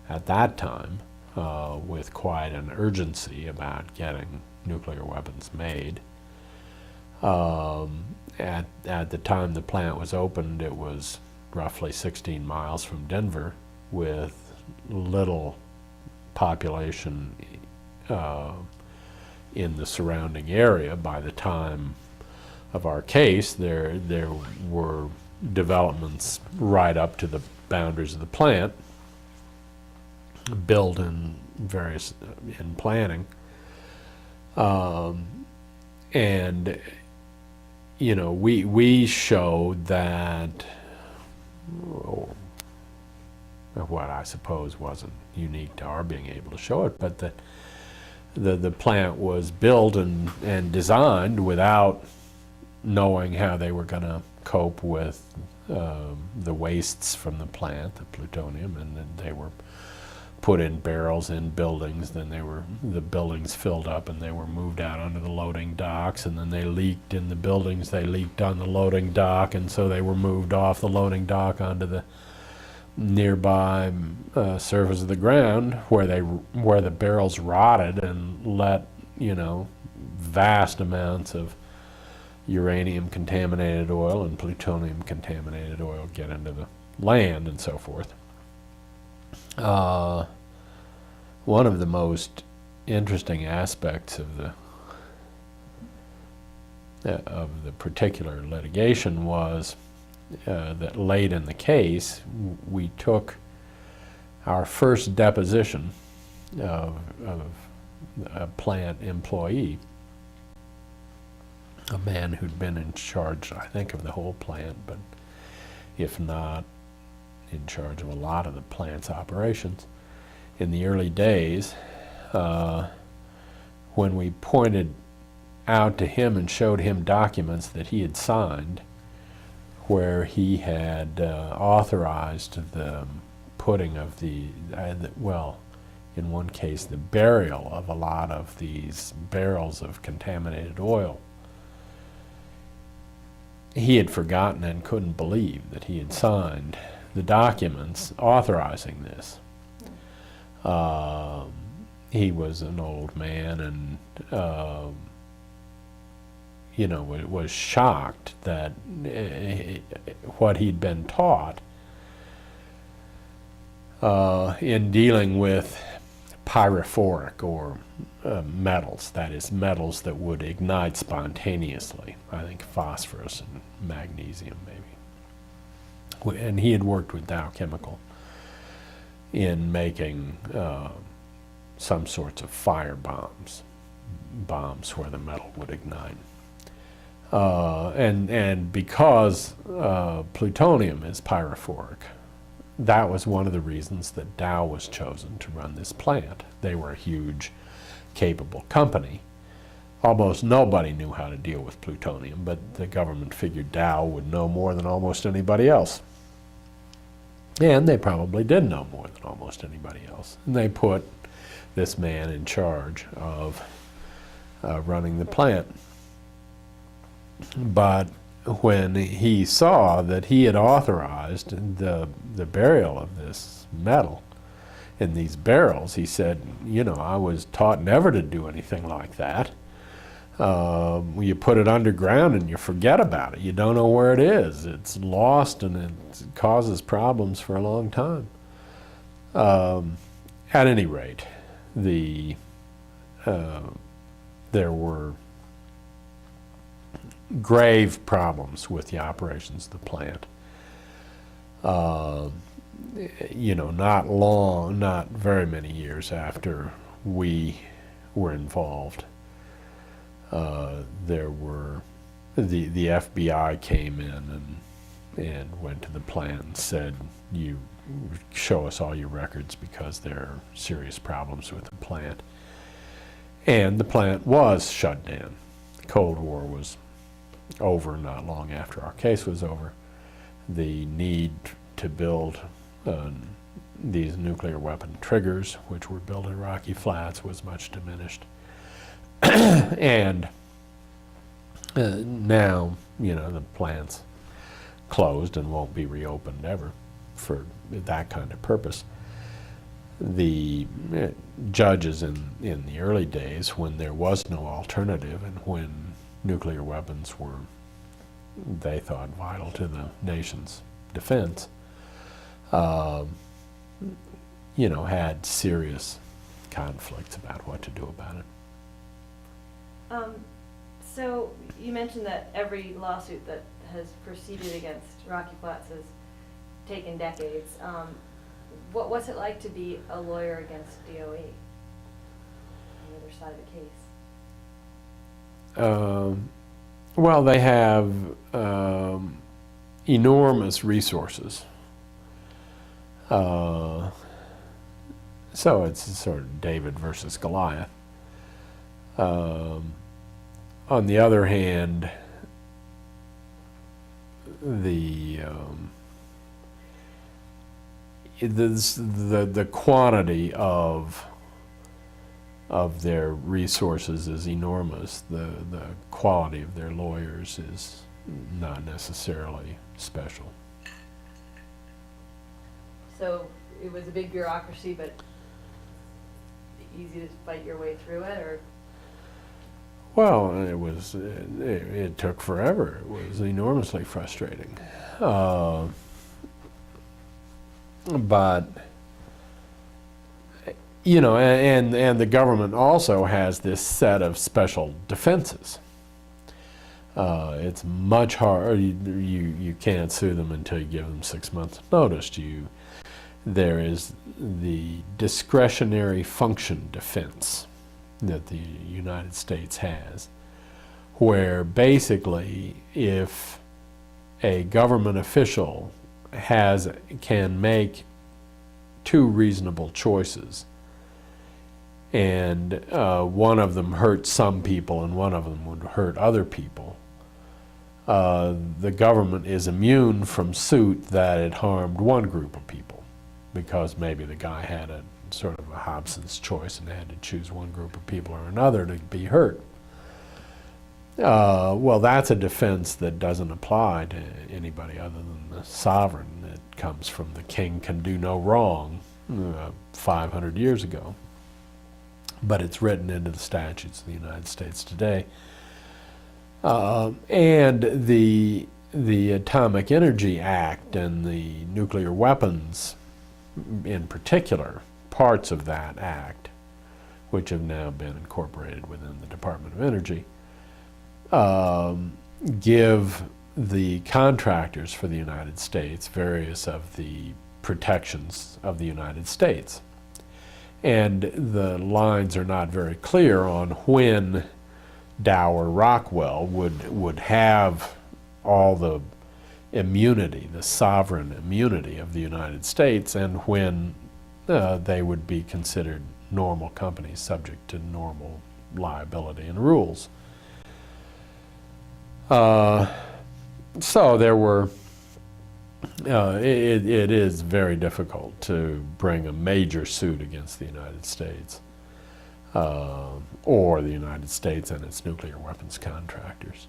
at that time, with quite an urgency about getting nuclear weapons made. At the time the plant was opened, it was roughly 16 miles from Denver, with little population in the surrounding area. By the time of our case, there were developments right up to the boundaries of the plant, built in planning, and we showed that what I suppose wasn't unique to our being able to show it, but that the plant was built and designed without knowing how they were going to cope with the wastes from the plant, the plutonium, and then they were put in barrels in buildings. Then the buildings filled up and they were moved out onto the loading docks, and then they leaked in the buildings. They leaked on the loading dock, and so they were moved off the loading dock onto the nearby surface of the ground where the barrels rotted and let, you know, vast amounts of uranium contaminated oil and plutonium contaminated oil get into the land and so forth. One of the most interesting aspects of the particular litigation was that late in the case, we took our first deposition of a plant employee, a man who'd been in charge, I think, of the whole plant, but if not in charge of a lot of the plant's operations. In the early days, when we pointed out to him and showed him documents that he had signed where he had authorized the putting of well, in one case, the burial of a lot of these barrels of contaminated oil. He had forgotten and couldn't believe that he had signed the documents authorizing this. He was an old man and you know, was shocked that what he'd been taught in dealing with pyrophoric or metals, that is, metals that would ignite spontaneously. I think phosphorus and magnesium, maybe. And he had worked with Dow Chemical in making some sorts of fire bombs where the metal would ignite. And because plutonium is pyrophoric, that was one of the reasons that Dow was chosen to run this plant. They were a huge, capable company. Almost nobody knew how to deal with plutonium, but the government figured Dow would know more than almost anybody else. And they probably did know more than almost anybody else. And they put this man in charge of running the plant. But when he saw that he had authorized the burial of this metal in these barrels, he said, you know, I was taught never to do anything like that. You put it underground and you forget about it. You don't know where it is. It's lost and it causes problems for a long time. At any rate, there were grave problems with the operations of the plant. You know, not very many years after we were involved, there were, the FBI came in and went to the plant and said, you show us all your records because there are serious problems with the plant. And the plant was shut down. The Cold War was over not long after our case was over. The need to build these nuclear weapon triggers, which were built in Rocky Flats, was much diminished. And now, you know, the plant's closed and won't be reopened ever for that kind of purpose. The judges in the early days, when there was no alternative and when nuclear weapons were, they thought, vital to the nation's defense, you know, had serious conflicts about what to do about it. So you mentioned that every lawsuit that has proceeded against Rocky Flats has taken decades. What's it like to be a lawyer against DOE on the other side of the case? Well, they have enormous resources. So it's sort of David versus Goliath. On the other hand, the quantity of their resources is enormous. The quality of their lawyers is not necessarily special. So it was a big bureaucracy, but easy to fight your way through it, or? Well, it took forever. It was enormously frustrating. But, you know, and the government also has this set of special defenses. It's much harder. You can't sue them until you give them 6 months notice. There is the discretionary function defense that the United States has, where basically if a government official can make two reasonable choices, and one of them hurts some people and one of them would hurt other people, the government is immune from suit that it harmed one group of people, because maybe the guy had a sort of a Hobson's choice and had to choose one group of people or another to be hurt. Well, that's a defense that doesn't apply to anybody other than the sovereign. It comes from the king can do no wrong 500 years ago. But it's written into the statutes of the United States today. And the Atomic Energy Act and the nuclear weapons in particular, parts of that act, which have now been incorporated within the Department of Energy, give the contractors for the United States various of the protections of the United States. And the lines are not very clear on when Dow or Rockwell would have all the immunity, the sovereign immunity of the United States, and when they would be considered normal companies subject to normal liability and rules. So there were, it is very difficult to bring a major suit against the United States, or the United States and its nuclear weapons contractors.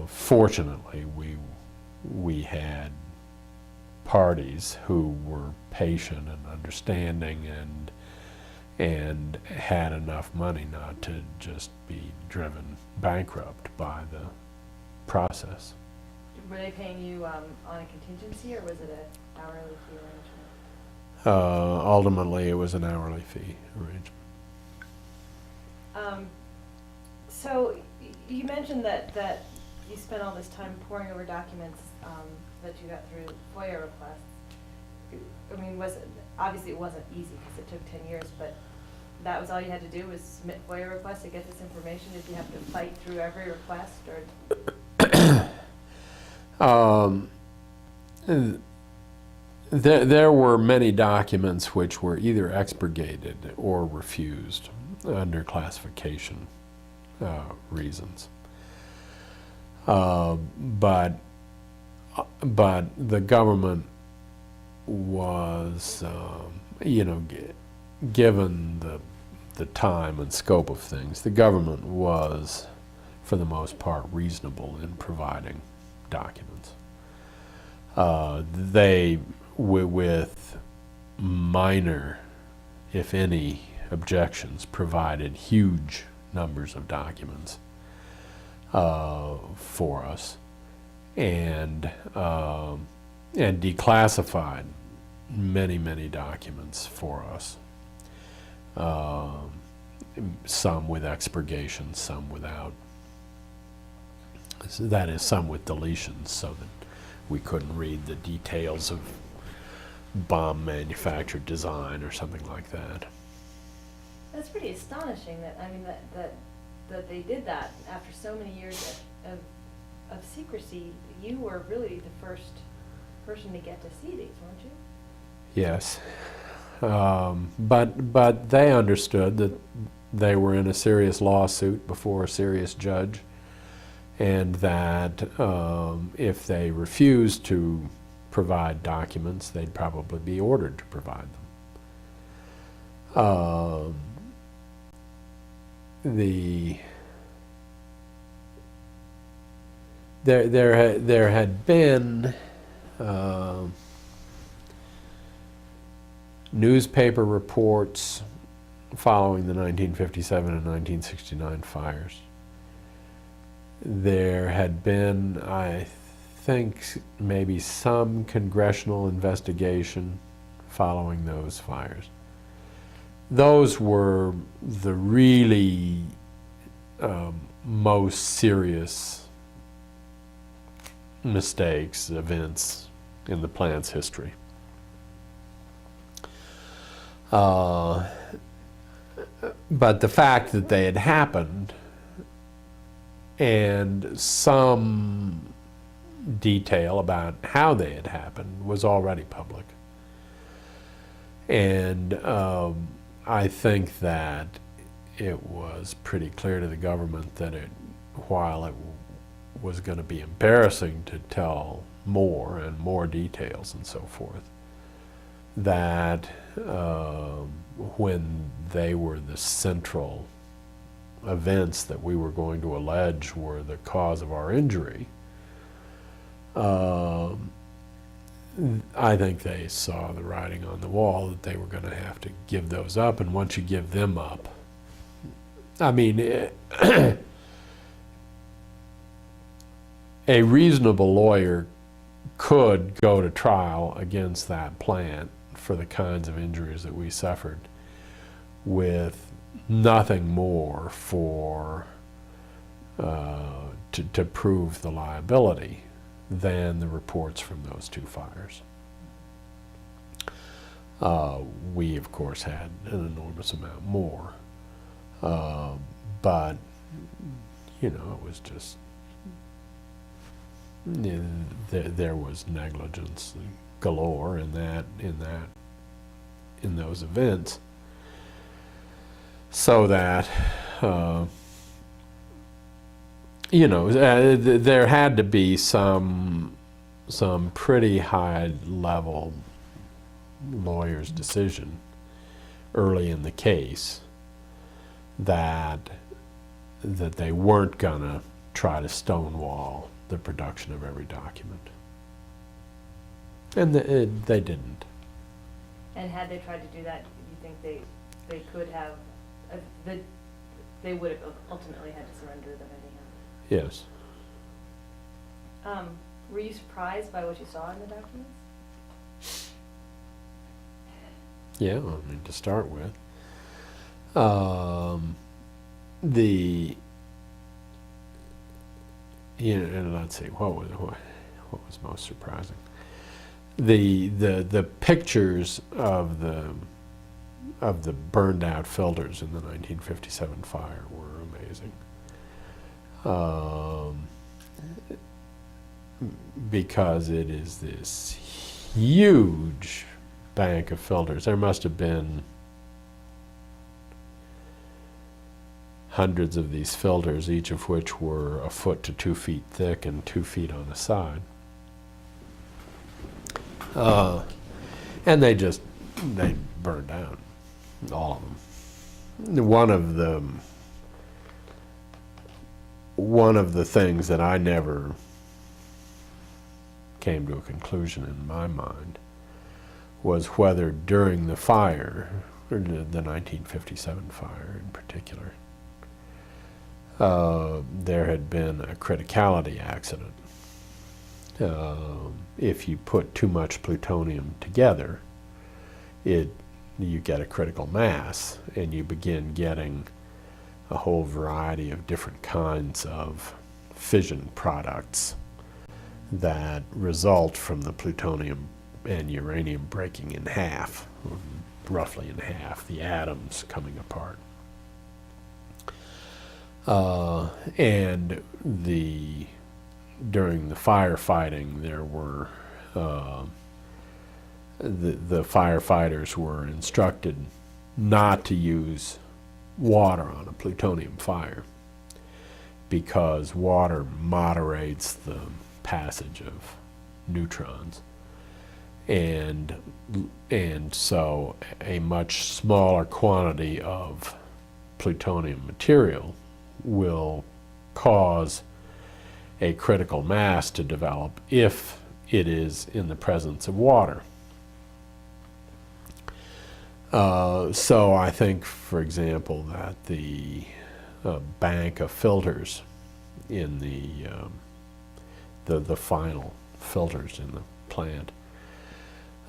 Fortunately, we had parties who were patient and understanding and had enough money not to just be driven bankrupt by the process. Were they paying you on a contingency, or was it an hourly fee arrangement? Ultimately, it was an hourly fee arrangement. So you mentioned that you spent all this time poring over documents that you got through FOIA requests. I mean, obviously it wasn't easy because it took 10 years, but that was all you had to do was submit FOIA requests to get this information? Did you have to fight through every request, or? There were many documents which were either expurgated or refused under classification reasons. But the government was, given the time and scope of things, the government was, for the most part, reasonable in providing documents. They, with minor, if any, objections, provided huge numbers of documents for us, and declassified many documents for us. Some with expurgations, some without. That is, some with deletions, so that we couldn't read the details of bomb manufacture design or something like that. That's pretty astonishing that, I mean, that they did that after so many years of secrecy. You were really the first person to get to see these, weren't you? Yes. But they understood that they were in a serious lawsuit before a serious judge, and that if they refused to provide documents, they'd probably be ordered to provide them. There had been newspaper reports following the 1957 and 1969 fires. There had been, I think, maybe some congressional investigation following those fires. Those were the really most serious mistakes, events in the plant's history. But the fact that they had happened and some detail about how they had happened was already public. And I think that it was pretty clear to the government that while it was going to be embarrassing to tell more and more details and so forth, that when they were the central events that we were going to allege were the cause of our injury, I think they saw the writing on the wall that they were going to have to give those up, and once you give them up, I mean, a reasonable lawyer could go to trial against that plant for the kinds of injuries that we suffered with nothing more for to prove the liability than the reports from those two fires. We, of course, had an enormous amount more, but you know, it was just there was negligence galore in those events, so that you know, there had to be some pretty high level lawyer's decision early in the case that they weren't gonna try to stonewall the production of every document, and they didn't. And had they tried to do that, do you think they could have, they would have ultimately had to surrender them anyhow? Yes. Were you surprised by what you saw in the documents? Yeah, I mean, to start with, and let's see, what was most surprising? The pictures of the burned out filters in the 1957 fire were amazing. Because it is this huge bank of filters. There must have been hundreds of these filters, each of which were 1 foot to 2 feet thick and 2 feet on a side. And they burned out, all of them. One of the things that I never came to a conclusion in my mind was whether during the fire, or the 1957 fire in particular, there had been a criticality accident. If you put too much plutonium together, you get a critical mass, and you begin getting a whole variety of different kinds of fission products that result from the plutonium and uranium breaking in half, roughly in half, the atoms coming apart. And during the firefighting, there were the firefighters were instructed not to use water on a plutonium fire because water moderates the passage of neutrons, and so a much smaller quantity of plutonium material will cause a critical mass to develop if it is in the presence of water. So I think, for example, that the bank of filters in the final filters in the plant,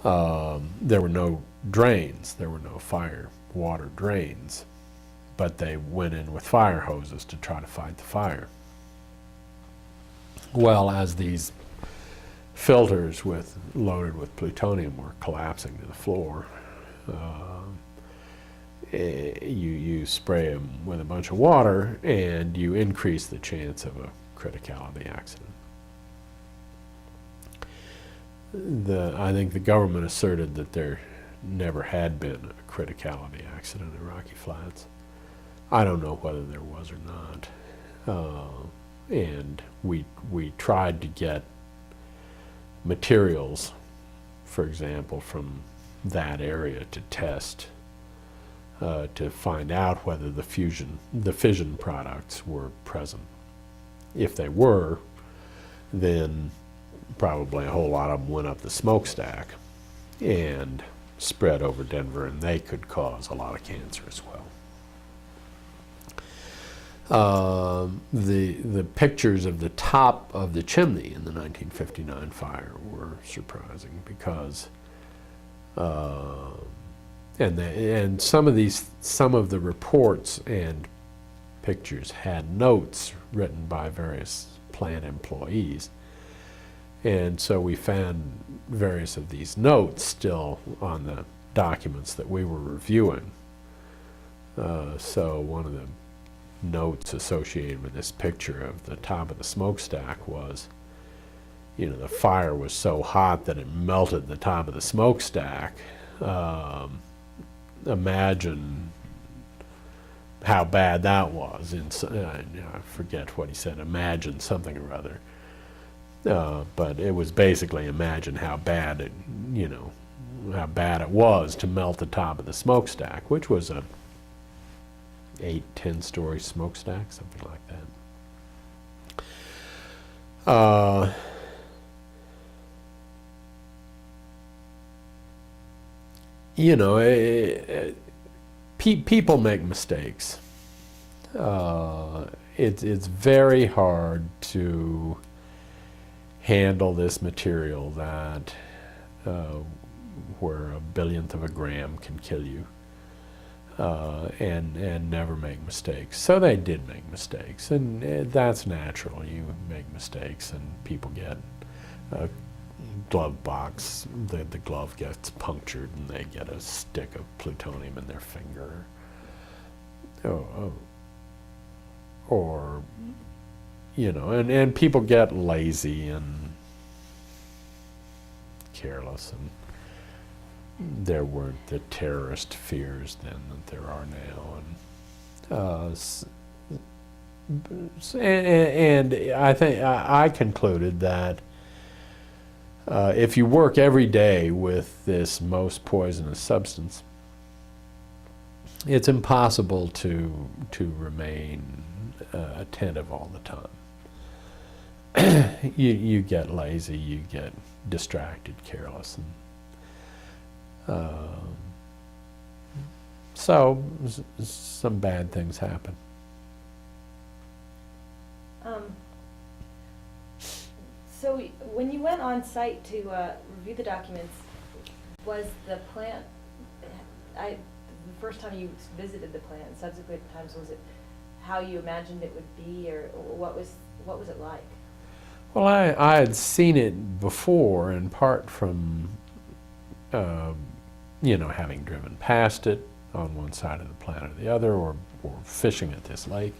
there were no drains, there were no fire water drains, but they went in with fire hoses to try to fight the fire. Well, as these filters loaded with plutonium were collapsing to the floor, you spray them with a bunch of water and you increase the chance of a criticality accident. I think the government asserted that there never had been a criticality accident at Rocky Flats. I don't know whether there was or not. And we tried to get materials, for example, from that area to test, to find out whether the fission products were present. If they were, then probably a whole lot of them went up the smokestack and spread over Denver, and they could cause a lot of cancer as well. The pictures of the top of the chimney in the 1959 fire were surprising because and some of the reports and pictures had notes written by various plant employees, and so we found various of these notes still on the documents that we were reviewing. So one of the notes associated with this picture of the top of the smokestack was, the fire was so hot that it melted the top of the smokestack. Imagine how bad that was. I forget what he said, imagine something or other. But it was basically imagine how bad it was to melt the top of the smokestack, which was a 8-10 story smokestack, something like that. People make mistakes. It's very hard to handle this material that where a billionth of a gram can kill you, and never make mistakes. So they did make mistakes, and that's natural. You make mistakes, and people get a glove box, the glove gets punctured, and they get a stick of plutonium in their finger. Or and people get lazy and careless, and there weren't the terrorist fears then that there are now, and I think I concluded that if you work every day with this most poisonous substance, it's impossible to remain attentive all the time. You get lazy, you get distracted, careless, and so some bad things happen. So when you went on site to review the documents, was the plant, the first time you visited the plant, and subsequent times, was it how you imagined it would be, or what was it like? Well, I had seen it before, in part from having driven past it on one side of the plant or the other, or fishing at this lake.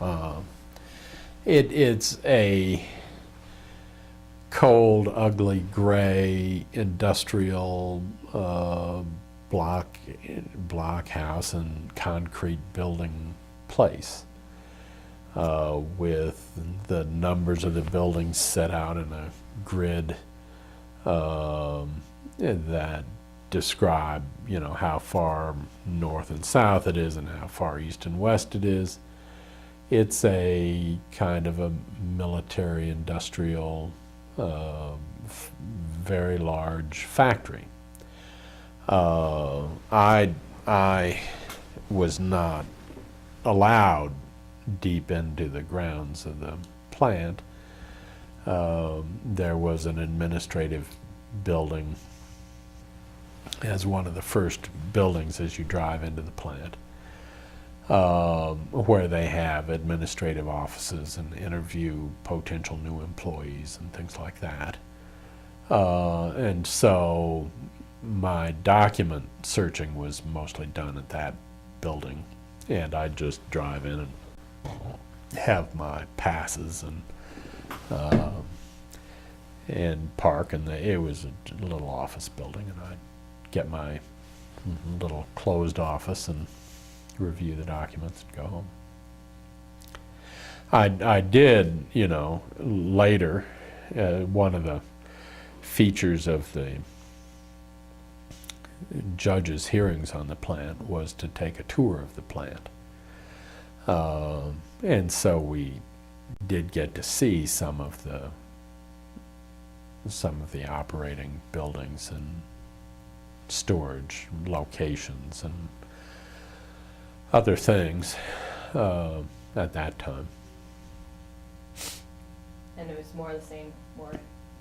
Mm-hmm. It's a cold, ugly, gray, industrial block house and concrete building place, with the numbers of the buildings set out in a grid that describe how far north and south it is and how far east and west it is. It's a kind of a military industrial very large factory. I was not allowed deep into the grounds of the plant. There was an administrative building as one of the first buildings as you drive into the plant, where they have administrative offices and interview potential new employees and things like that. And so my document searching was mostly done at that building, and I'd just drive in and have my passes and park, and it was a little office building, and I'd get my little closed office and review the documents and go home. I did, later, one of the features of the judge's hearings on the plant was to take a tour of the plant. And so we did get to see some of the operating buildings and storage locations and other things at that time. And it was more the same, more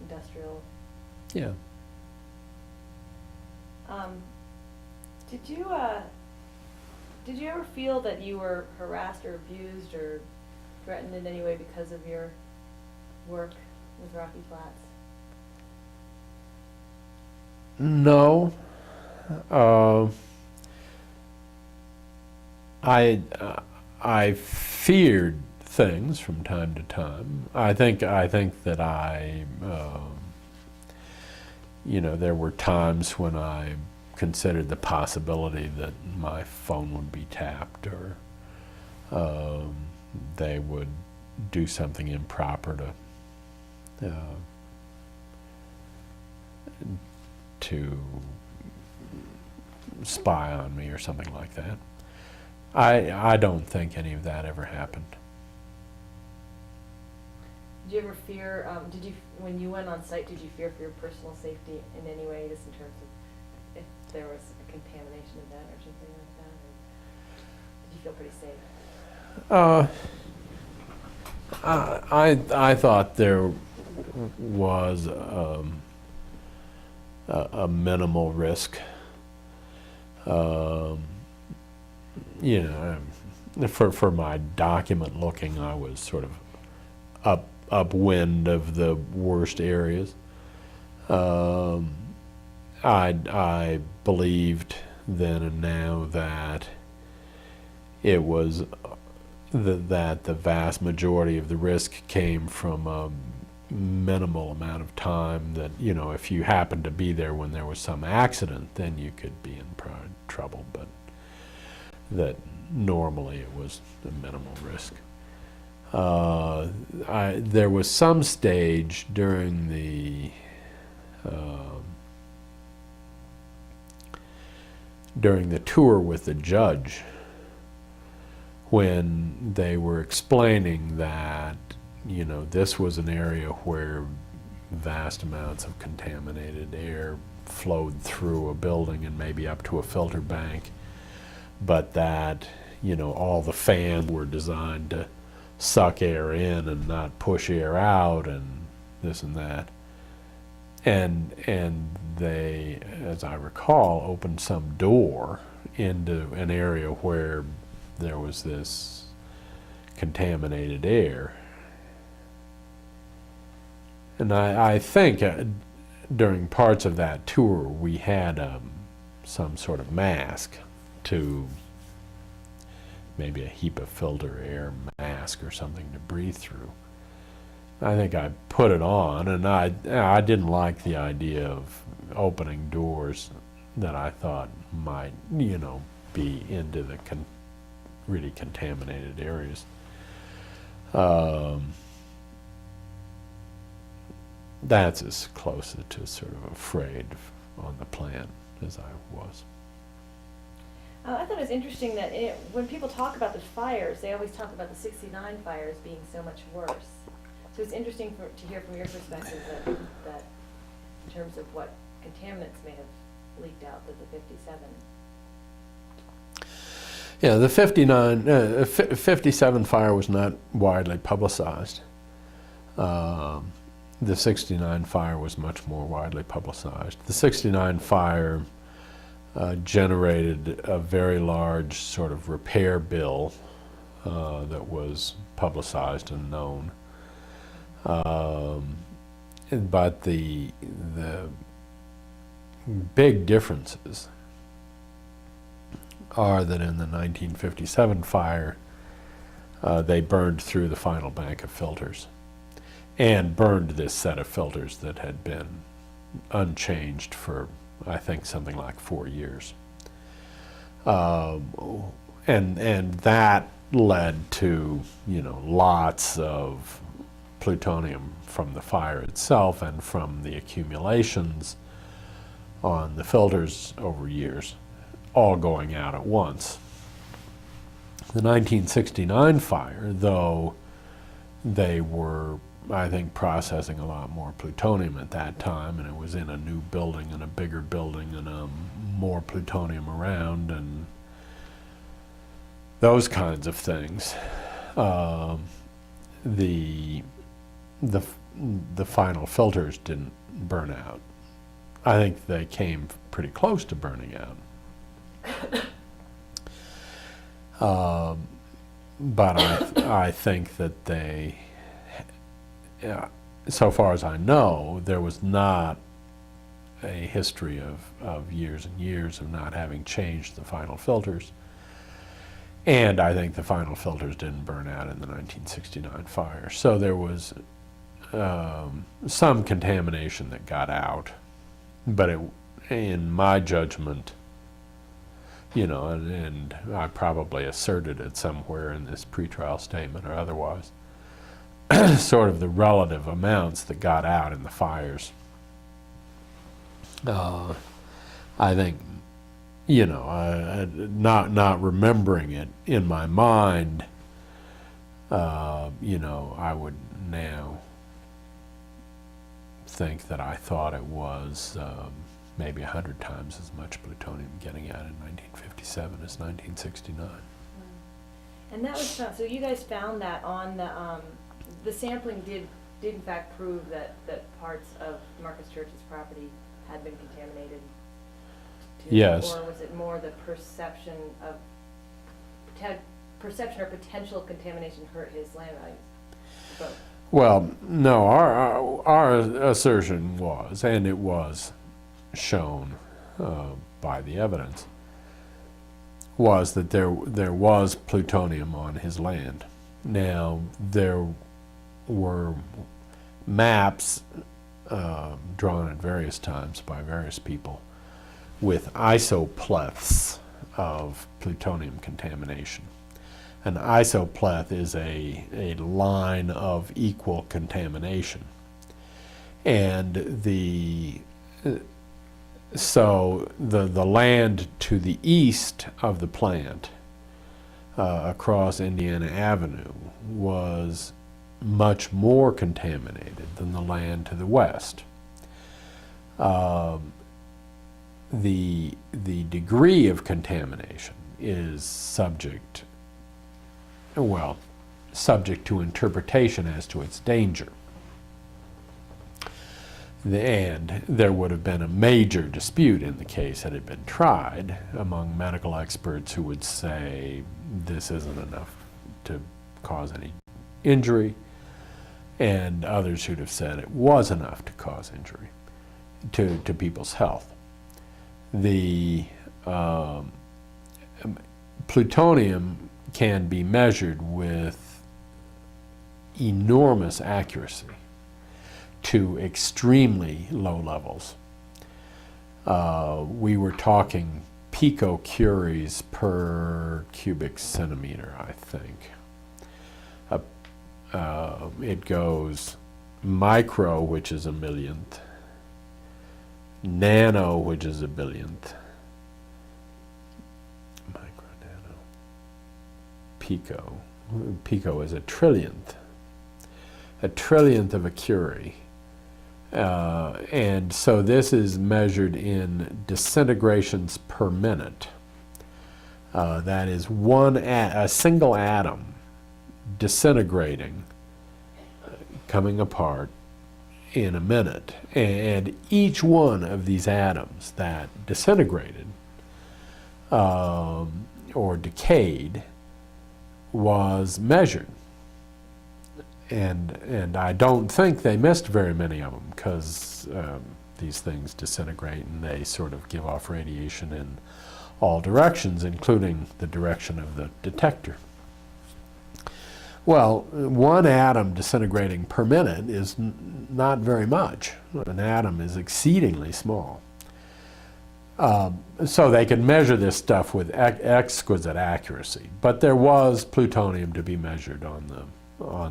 industrial. Yeah. Did you ever feel that you were harassed or abused or threatened in any way because of your work with Rocky Flats? No. I feared things from time to time. I think that there were times when I considered the possibility that my phone would be tapped, or they would do something improper to spy on me or something like that. I don't think any of that ever happened. Did you ever fear, when you went on site, did you fear for your personal safety in any way, just in terms of if there was a contamination event or something like that? Or did you feel pretty safe? I thought there was a minimal risk. For my document looking, I was sort of upwind of the worst areas. I believed then and now that it was that the vast majority of the risk came from a minimal amount of time, that if you happened to be there when there was some accident, then you could be in trouble, but that normally it was a minimal risk. There was some stage during the tour with the judge when they were explaining that this was an area where vast amounts of contaminated air flowed through a building and maybe up to a filter bank, but that all the fans were designed to suck air in and not push air out, and this and that. And they, as I recall, opened some door into an area where there was this contaminated air. And I think during parts of that tour we had some sort of mask, to maybe a HEPA filter air mask or something to breathe through. I think I put it on, and I didn't like the idea of opening doors that I thought might be into the really contaminated areas. That's as close to sort of afraid on the plant as I was. I thought it was interesting that when people talk about the fires, they always talk about the '69 fires being so much worse. So it's interesting to hear from your perspective that in terms of what contaminants may have leaked out that the 57. Yeah, the 57 fire was not widely publicized. The 69 fire was much more widely publicized. The 69 fire generated a very large sort of repair bill that was publicized and known. But the big differences are that in the 1957 fire, they burned through the final bank of filters and burned this set of filters that had been unchanged for, I think, something like 4 years. And that led to, you know, lots of plutonium from the fire itself and from the accumulations on the filters over years, all going out at once. The 1969 fire, though they were, I think, processing a lot more plutonium at that time, and it was in a new building and a bigger building and more plutonium around and those kinds of things. The final filters didn't burn out. I think they came pretty close to burning out. But I think that they, so far as I know, there was not a history of years and years of not having changed the final filters. And I think the final filters didn't burn out in the 1969 fire. So there was some contamination that got out. But it, in my judgment, you know, and I probably asserted it somewhere in this pretrial statement or otherwise, sort of the relative amounts that got out in the fires. I think, you know, not remembering it in my mind, you know, I would now think that I thought it was maybe 100 times as much plutonium getting out in 1957 as 1969. And that was found, so you guys found that on the sampling did in fact prove that parts of Marcus Church's property had been contaminated too? Yes. Or was it more the perception of perception or potential contamination hurt his land values? Both. Well, no, our assertion was, and it was shown by the evidence, was that there was plutonium on his land. Now, there were maps drawn at various times by various people with isopleths of plutonium contamination. An isopleth is a line of equal contamination. And so the land to the east of the plant across Indiana Avenue was much more contaminated than the land to the west. The degree of contamination is subject to interpretation as to its danger. And there would have been a major dispute in the case had it been tried among medical experts who would say this isn't enough to cause any injury, and others who'd have said it was enough to cause injury to people's health. The plutonium can be measured with enormous accuracy to extremely low levels. We were talking picocuries per cubic centimeter, I think. It goes micro, which is a millionth, nano, which is a billionth, micro, nano, pico. Pico is a trillionth of a curie, And so this is measured in disintegrations per minute. That is a single atom disintegrating, coming apart in a minute. And each one of these atoms that disintegrated or decayed was measured. And I don't think they missed very many of them, because these things disintegrate and they sort of give off radiation in all directions, including the direction of the detector. Well, one atom disintegrating per minute is not very much. An atom is exceedingly small. So they could measure this stuff with exquisite accuracy. But there was plutonium to be measured on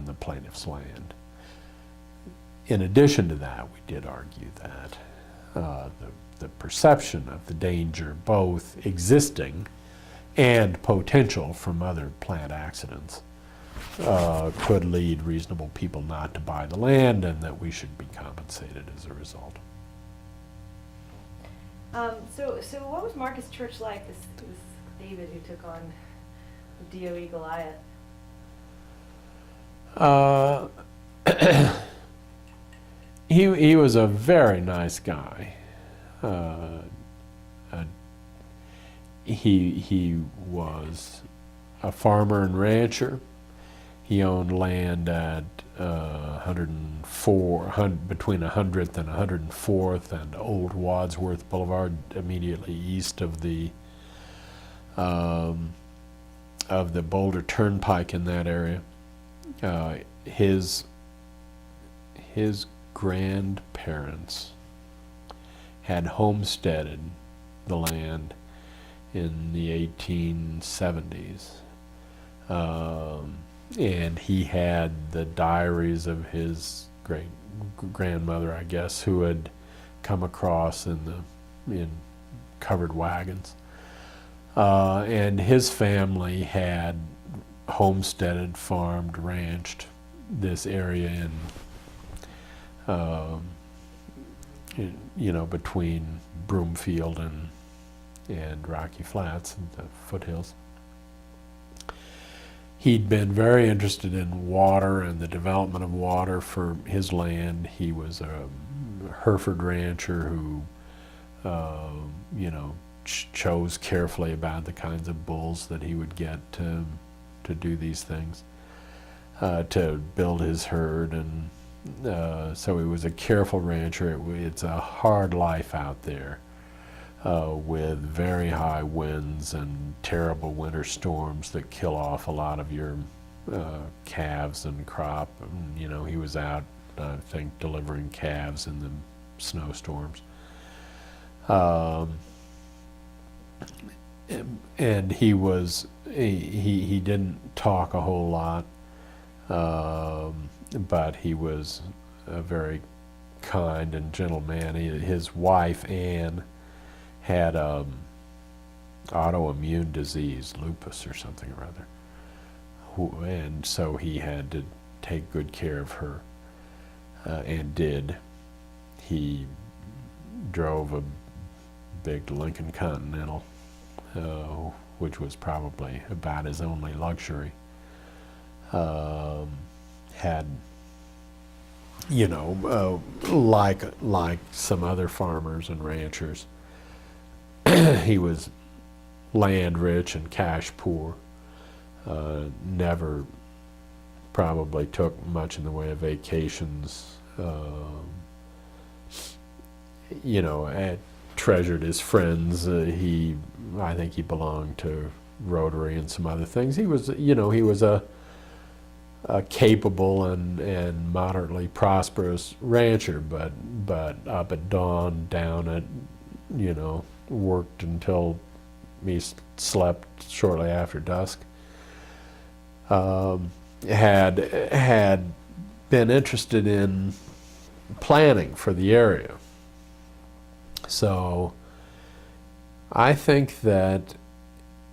the plaintiff's land. In addition to that, we did argue that the perception of the danger, both existing and potential from other plant accidents, could lead reasonable people not to buy the land, and that we should be compensated as a result. So what was Marcus Church like, this David who took on DOE Goliath? He was a very nice guy. He was a farmer and rancher. He owned land at 104, between 100th and 104th and Old Wadsworth Boulevard, immediately east of the Boulder Turnpike in that area. His grandparents had homesteaded the land in the 1870s. And he had the diaries of his great-grandmother, I guess, who had come across in covered wagons. And his family had homesteaded, farmed, ranched this area between Broomfield and Rocky Flats and the foothills. He'd been very interested in water and the development of water for his land. He was a Hereford rancher who, chose carefully about the kinds of bulls that he would get to do these things, to build his herd, and so he was a careful rancher. It's a hard life out there, with very high winds and terrible winter storms that kill off a lot of your calves and crop. And, he was out, I think, delivering calves in the snowstorms. And he didn't talk a whole lot, but he was a very kind and gentle man. His wife, Anne, had autoimmune disease, lupus or something or other, and so he had to take good care of her, and did. He drove a big Lincoln Continental, which was probably about his only luxury. Had, like some other farmers and ranchers, he was land rich and cash poor. Never probably took much in the way of vacations. Treasured his friends. I think he belonged to Rotary and some other things. He was, he was a capable and moderately prosperous rancher, but up at dawn, down at, worked until he slept shortly after dusk. Had been interested in planning for the area. So I think that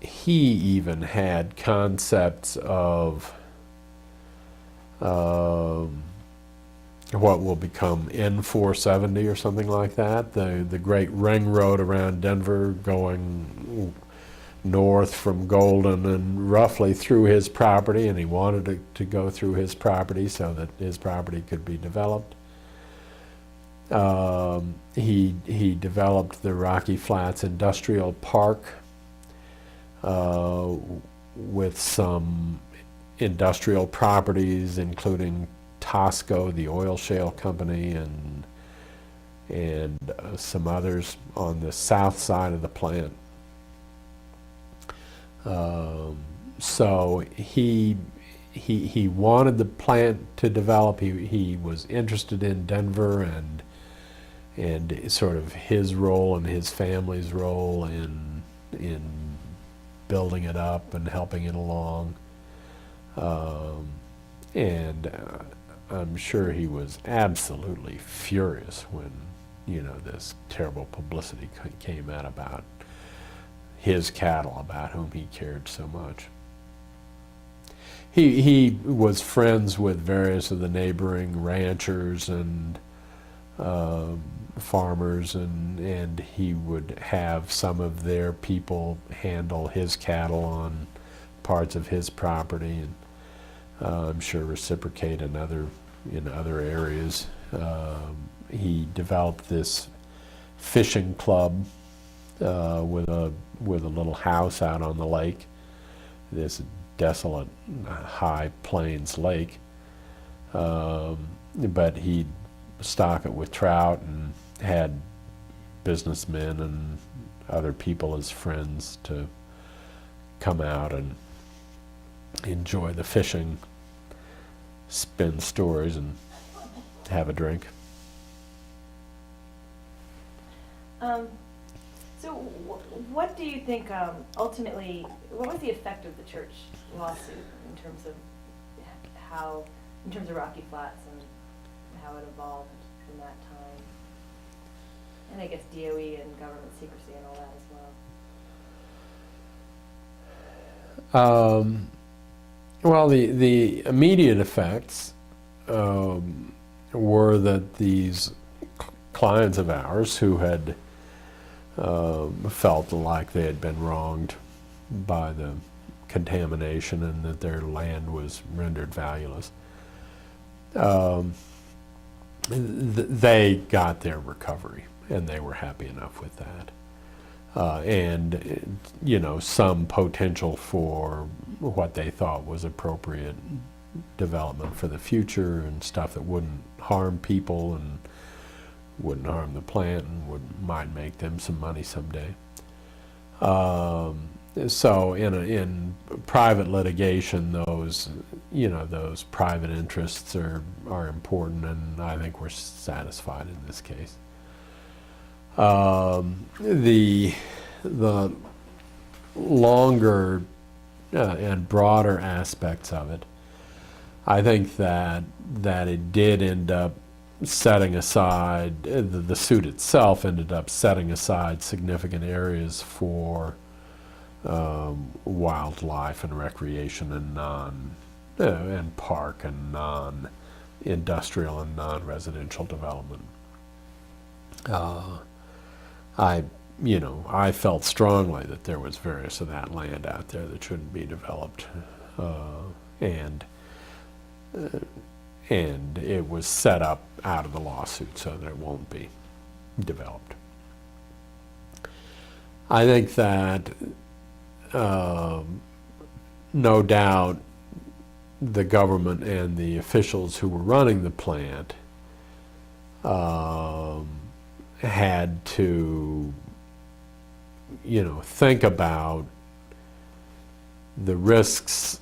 he even had concepts of what will become N470 or something like that, the great ring road around Denver going north from Golden and roughly through his property, and he wanted it to go through his property so that his property could be developed. He developed the Rocky Flats Industrial Park with some industrial properties, including Tosco, the oil shale company, and some others on the south side of the plant. So he wanted the plant to develop. He was interested in Denver and sort of his role and his family's role in building it up and helping it along. I'm sure he was absolutely furious when, this terrible publicity came out about his cattle, about whom he cared so much. He was friends with various of the neighboring ranchers and farmers, and he would have some of their people handle his cattle on parts of his property, and I'm sure reciprocate in other areas. He developed this fishing club with a little house out on the lake, this desolate high plains lake. But he'd stock it with trout and had businessmen and other people as friends to come out and enjoy the fishing, spin stories, and have a drink. So what do you think ultimately, what was the effect of the church lawsuit in terms of Rocky Flats and how it evolved from that time? And I guess DOE and government secrecy and all that as well. Well, the immediate effects were that these clients of ours who had felt like they had been wronged by the contamination and that their land was rendered valueless, they got their recovery, and they were happy enough with that. And some potential for what they thought was appropriate development for the future, and stuff that wouldn't harm people and wouldn't harm the plant and might make them some money someday. So in private litigation, those private interests are important, and I think we're satisfied in this case. The longer and broader aspects of it, I think that it did end up setting aside, the suit itself ended up setting aside significant areas for wildlife and recreation and park and non-industrial and non-residential development. I felt strongly that there was various of that land out there that shouldn't be developed, and it was set up out of the lawsuit so that it won't be developed. I think that no doubt the government and the officials who were running the plant had to think about the risks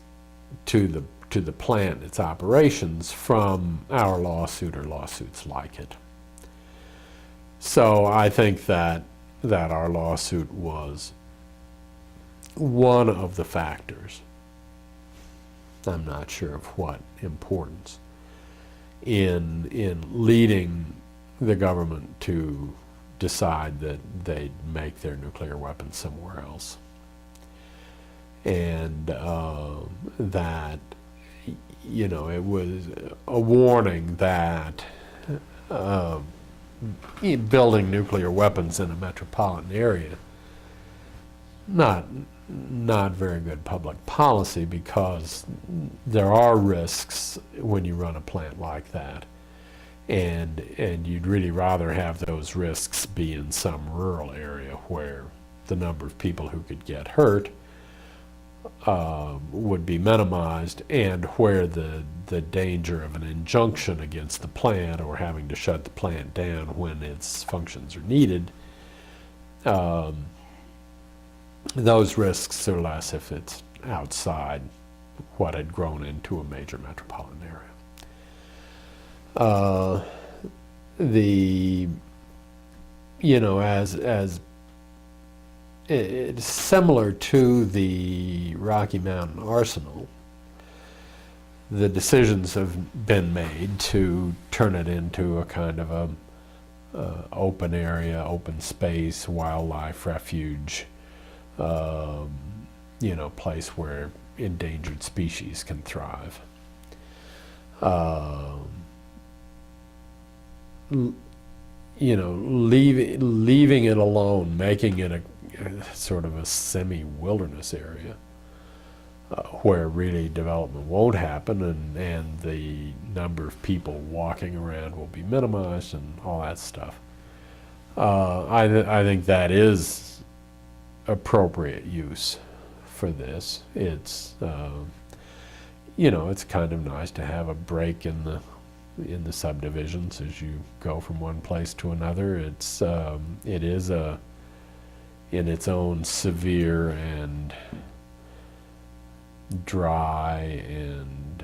to the plant, its operations, from our lawsuit or lawsuits like it. So I think that our lawsuit was one of the factors, I'm not sure of what importance, in leading the government to decide that they'd make their nuclear weapons somewhere else. And that, it was a warning that building nuclear weapons in a metropolitan area, not very good public policy, because there are risks when you run a plant like that, and you'd really rather have those risks be in some rural area where the number of people who could get hurt would be minimized, and where the danger of an injunction against the plant or having to shut the plant down when its functions are needed, those risks are less if it's outside what had grown into a major metropolitan area. As it's similar to the Rocky Mountain Arsenal, the decisions have been made to turn it into a kind of a open area, open space, wildlife refuge, place where endangered species can thrive. Leaving it alone, making it a sort of a semi-wilderness area where really development won't happen, and the number of people walking around will be minimized and all that stuff. I think that is appropriate use for this. It's it's kind of nice to have a break in the subdivisions as you go from one place to another. It is in its own severe and dry and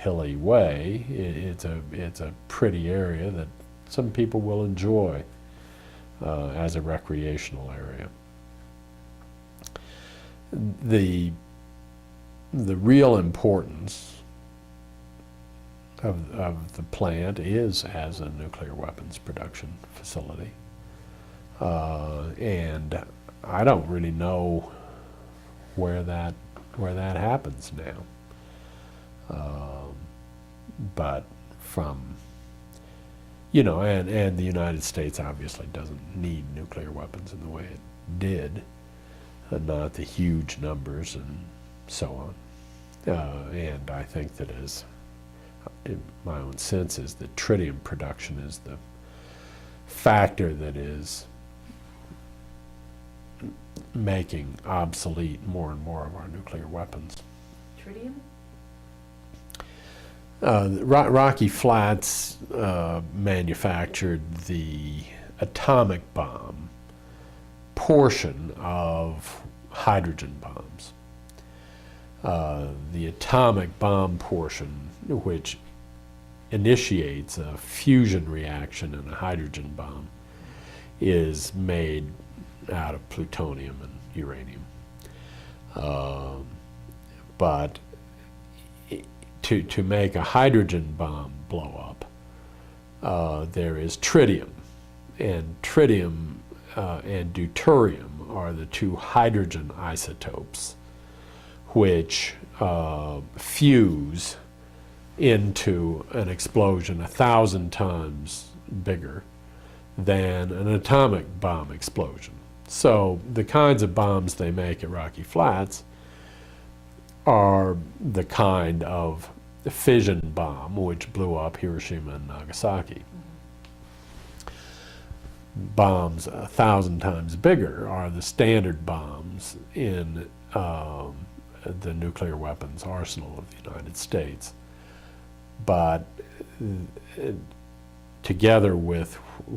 hilly way, it's a pretty area that some people will enjoy as a recreational area. The real importance of the plant is as a nuclear weapons production facility. And I don't really know where that happens now. But from, and the United States obviously doesn't need nuclear weapons in the way it did, not the huge numbers and so on. And I think that my own sense is that tritium production is the factor that is making obsolete more and more of our nuclear weapons. Tritium? Rocky Flats manufactured the atomic bomb portion of hydrogen bombs. The atomic bomb portion, which initiates a fusion reaction in a hydrogen bomb, is made out of plutonium and uranium. But to make a hydrogen bomb blow up, there is tritium. And tritium and deuterium are the two hydrogen isotopes which fuse into an explosion 1,000 times bigger than an atomic bomb explosion. So the kinds of bombs they make at Rocky Flats are the kind of fission bomb which blew up Hiroshima and Nagasaki. Bombs 1,000 times bigger are the standard bombs in the nuclear weapons arsenal of the United States. But together with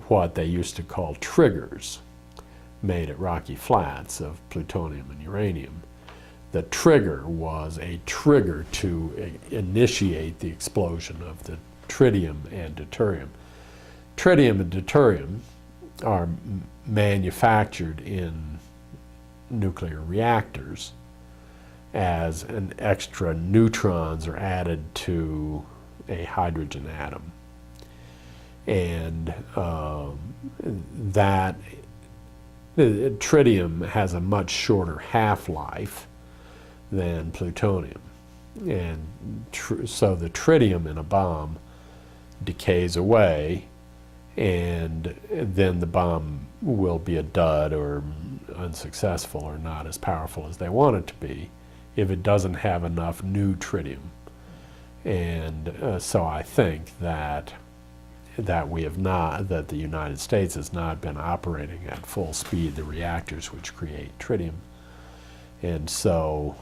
what they used to call triggers made at Rocky Flats of plutonium and uranium, the trigger was a trigger to initiate the explosion of the tritium and deuterium. Tritium and deuterium are manufactured in nuclear reactors as an extra neutrons are added to a hydrogen atom. And that tritium has a much shorter half-life than plutonium. And so the tritium in a bomb decays away, and then the bomb will be a dud or unsuccessful or not as powerful as they want it to be if it doesn't have enough new tritium. And so I think that we have not, that the United States has not been operating at full speed the reactors which create tritium. And so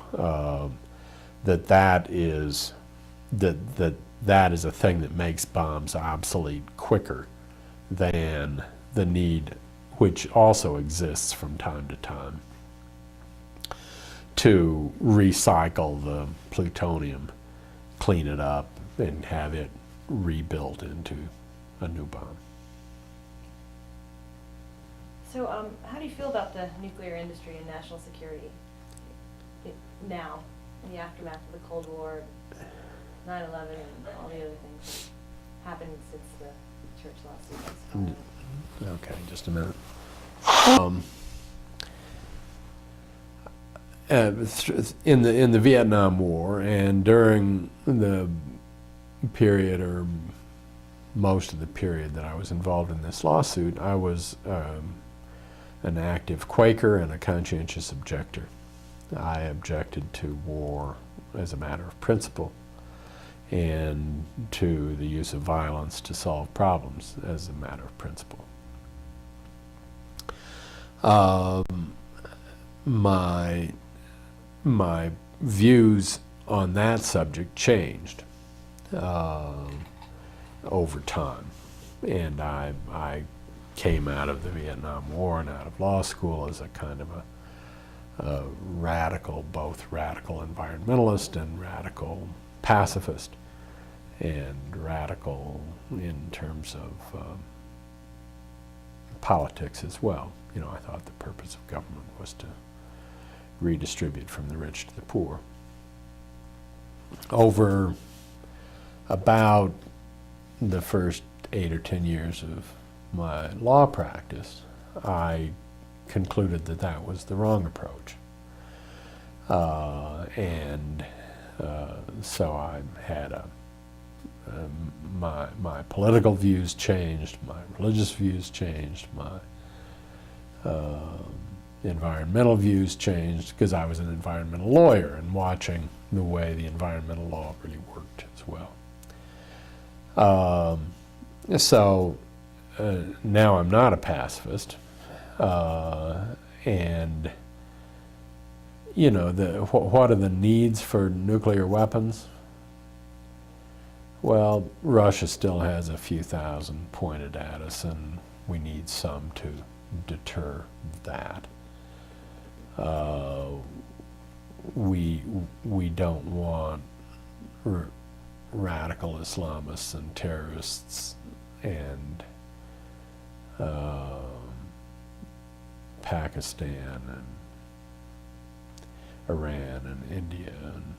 that is a thing that makes bombs obsolete quicker than the need, which also exists from time to time, to recycle the plutonium, clean it up, and have it rebuilt into a new bomb. So how do you feel about the nuclear industry and national security now, in the aftermath of the Cold War, 9/11, and all the other things happened since the church lawsuit? Okay, just a minute. In the Vietnam War and during the period, or most of the period that I was involved in this lawsuit, I was an active Quaker and a conscientious objector. I objected to war as a matter of principle and to the use of violence to solve problems as a matter of principle. My views on that subject changed over time, and I came out of the Vietnam War and out of law school as a kind of a radical, both radical environmentalist and radical pacifist, and radical in terms of politics as well. You know, I thought the purpose of government was to redistribute from the rich to the poor. Over about the first 8 or 10 years of my law practice, I concluded that that was the wrong approach. So I had my political views changed, my religious views changed, my environmental views changed, because I was an environmental lawyer and watching the way the environmental law really worked as well. Now I'm not a pacifist, and you know, what are the needs for nuclear weapons? Well, Russia still has a few thousand pointed at us, and we need some to deter that. We don't want radical Islamists and terrorists and Pakistan and Iran and India and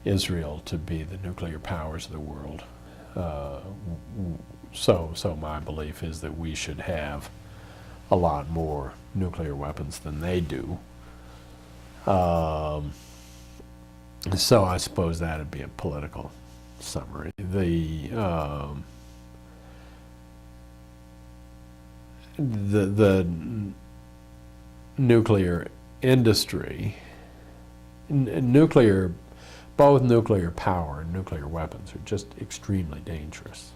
Israel to be the nuclear powers of the world. So my belief is that we should have a lot more nuclear weapons than they do. So I suppose that would be a political summary. The nuclear industry, both nuclear power and nuclear weapons are just extremely dangerous.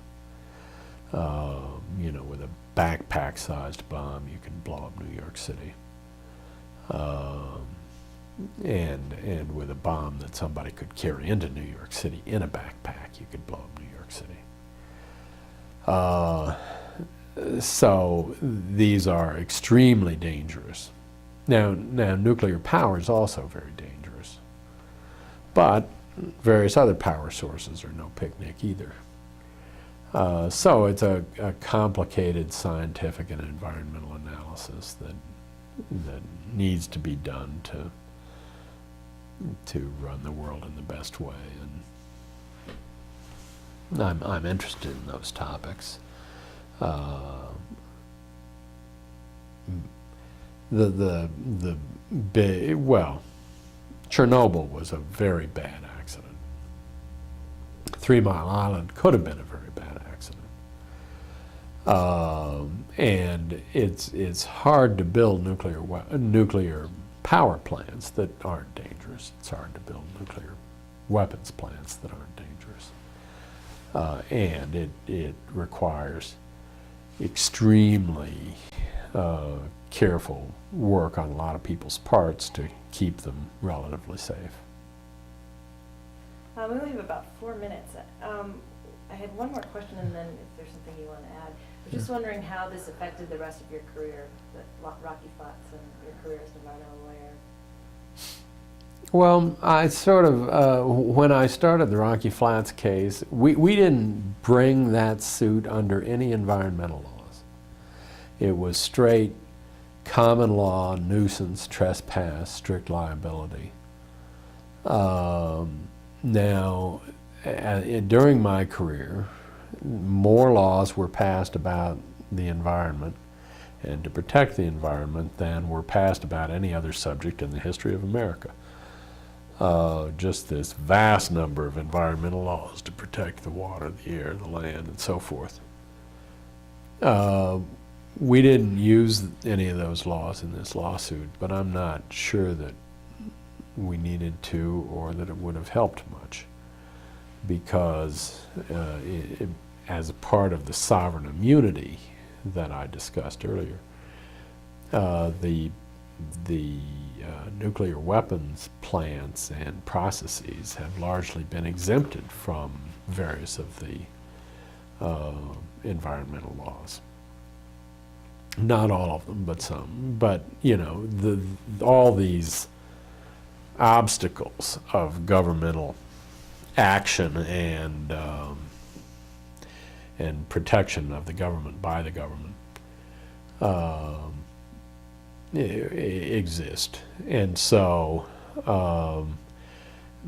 You know, with a backpack-sized bomb, you can blow up New York City. And with a bomb that somebody could carry into New York City in a backpack, you could blow up New York City. So these are extremely dangerous. Now nuclear power is also very dangerous, but various other power sources are no picnic either. So it's a complicated scientific and environmental analysis that needs to be done to run the world in the best way, and I'm interested in those topics. Chernobyl was a very bad accident. 3 Mile Island could have been a very bad And it's hard to build nuclear power plants that aren't dangerous. It's hard to build nuclear weapons plants that aren't dangerous. And it requires extremely careful work on a lot of people's parts to keep them relatively safe. We only have about 4 minutes. I had one more question, and then if there's something you want to add. I was just wondering how this affected the rest of your career, the Rocky Flats and your career as an environmental lawyer. Well, I sort of, when I started the Rocky Flats case, we didn't bring that suit under any environmental laws. It was straight common law, nuisance, trespass, strict liability. Now, during my career, more laws were passed about the environment and to protect the environment than were passed about any other subject in the history of America. Just this vast number of environmental laws to protect the water, the air, the land, and so forth. We didn't use any of those laws in this lawsuit, but I'm not sure that we needed to or that it would have helped much, because as a part of the sovereign immunity that I discussed earlier, the nuclear weapons plants and processes have largely been exempted from various of the environmental laws. Not all of them, but some. But, you know, all these obstacles of governmental action and protection of the government by the government exist. And so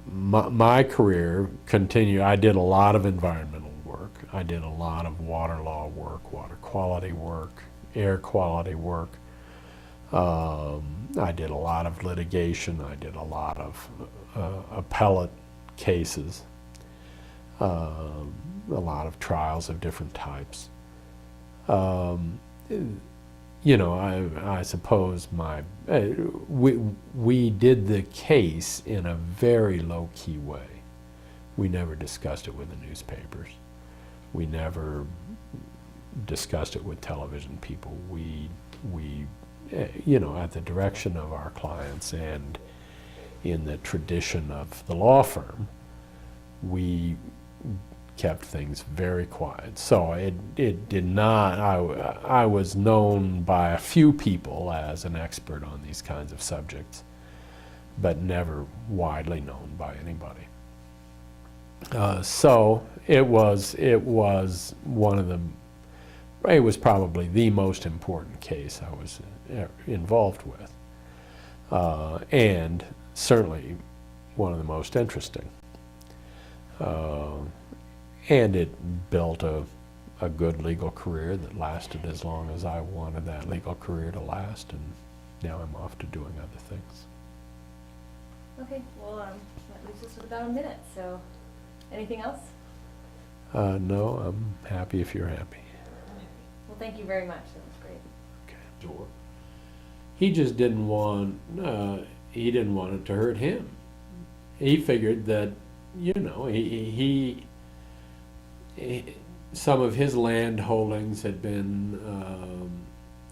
my career continued. I did a lot of environmental work. I did a lot of water law work, water quality work, air quality work. I did a lot of litigation. I did a lot of appellate cases, a lot of trials of different types. You know, I suppose we did the case in a very low-key way. We never discussed it with the newspapers. We never discussed it with television people. We you know, at the direction of our clients and in the tradition of the law firm, we kept things very quiet. So it did not, I was known by a few people as an expert on these kinds of subjects, but never widely known by anybody. So it was one of the, it was probably the most important case I was involved with, and certainly one of the most interesting. And it built a good legal career that lasted as long as I wanted that legal career to last, and now I'm off to doing other things. Okay, well, that leaves us with about a minute, so anything else? No, I'm happy if you're happy. Well, thank you very much. That was great. Okay. Sure. He just didn't want it to hurt him. He figured that, you know, he some of his land holdings had been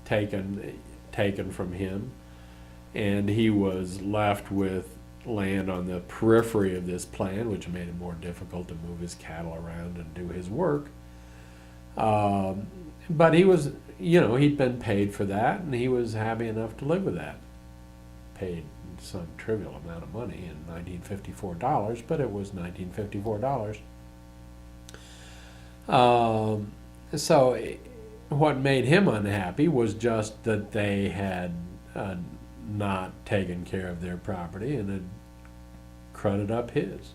taken from him, and he was left with land on the periphery of this plan, which made it more difficult to move his cattle around and do his work. But he was, you know, he'd been paid for that, and he was happy enough to live with that. Paid some trivial amount of money in $1954, but it was $1954. So what made him unhappy was just that they had not taken care of their property and had crudded up his.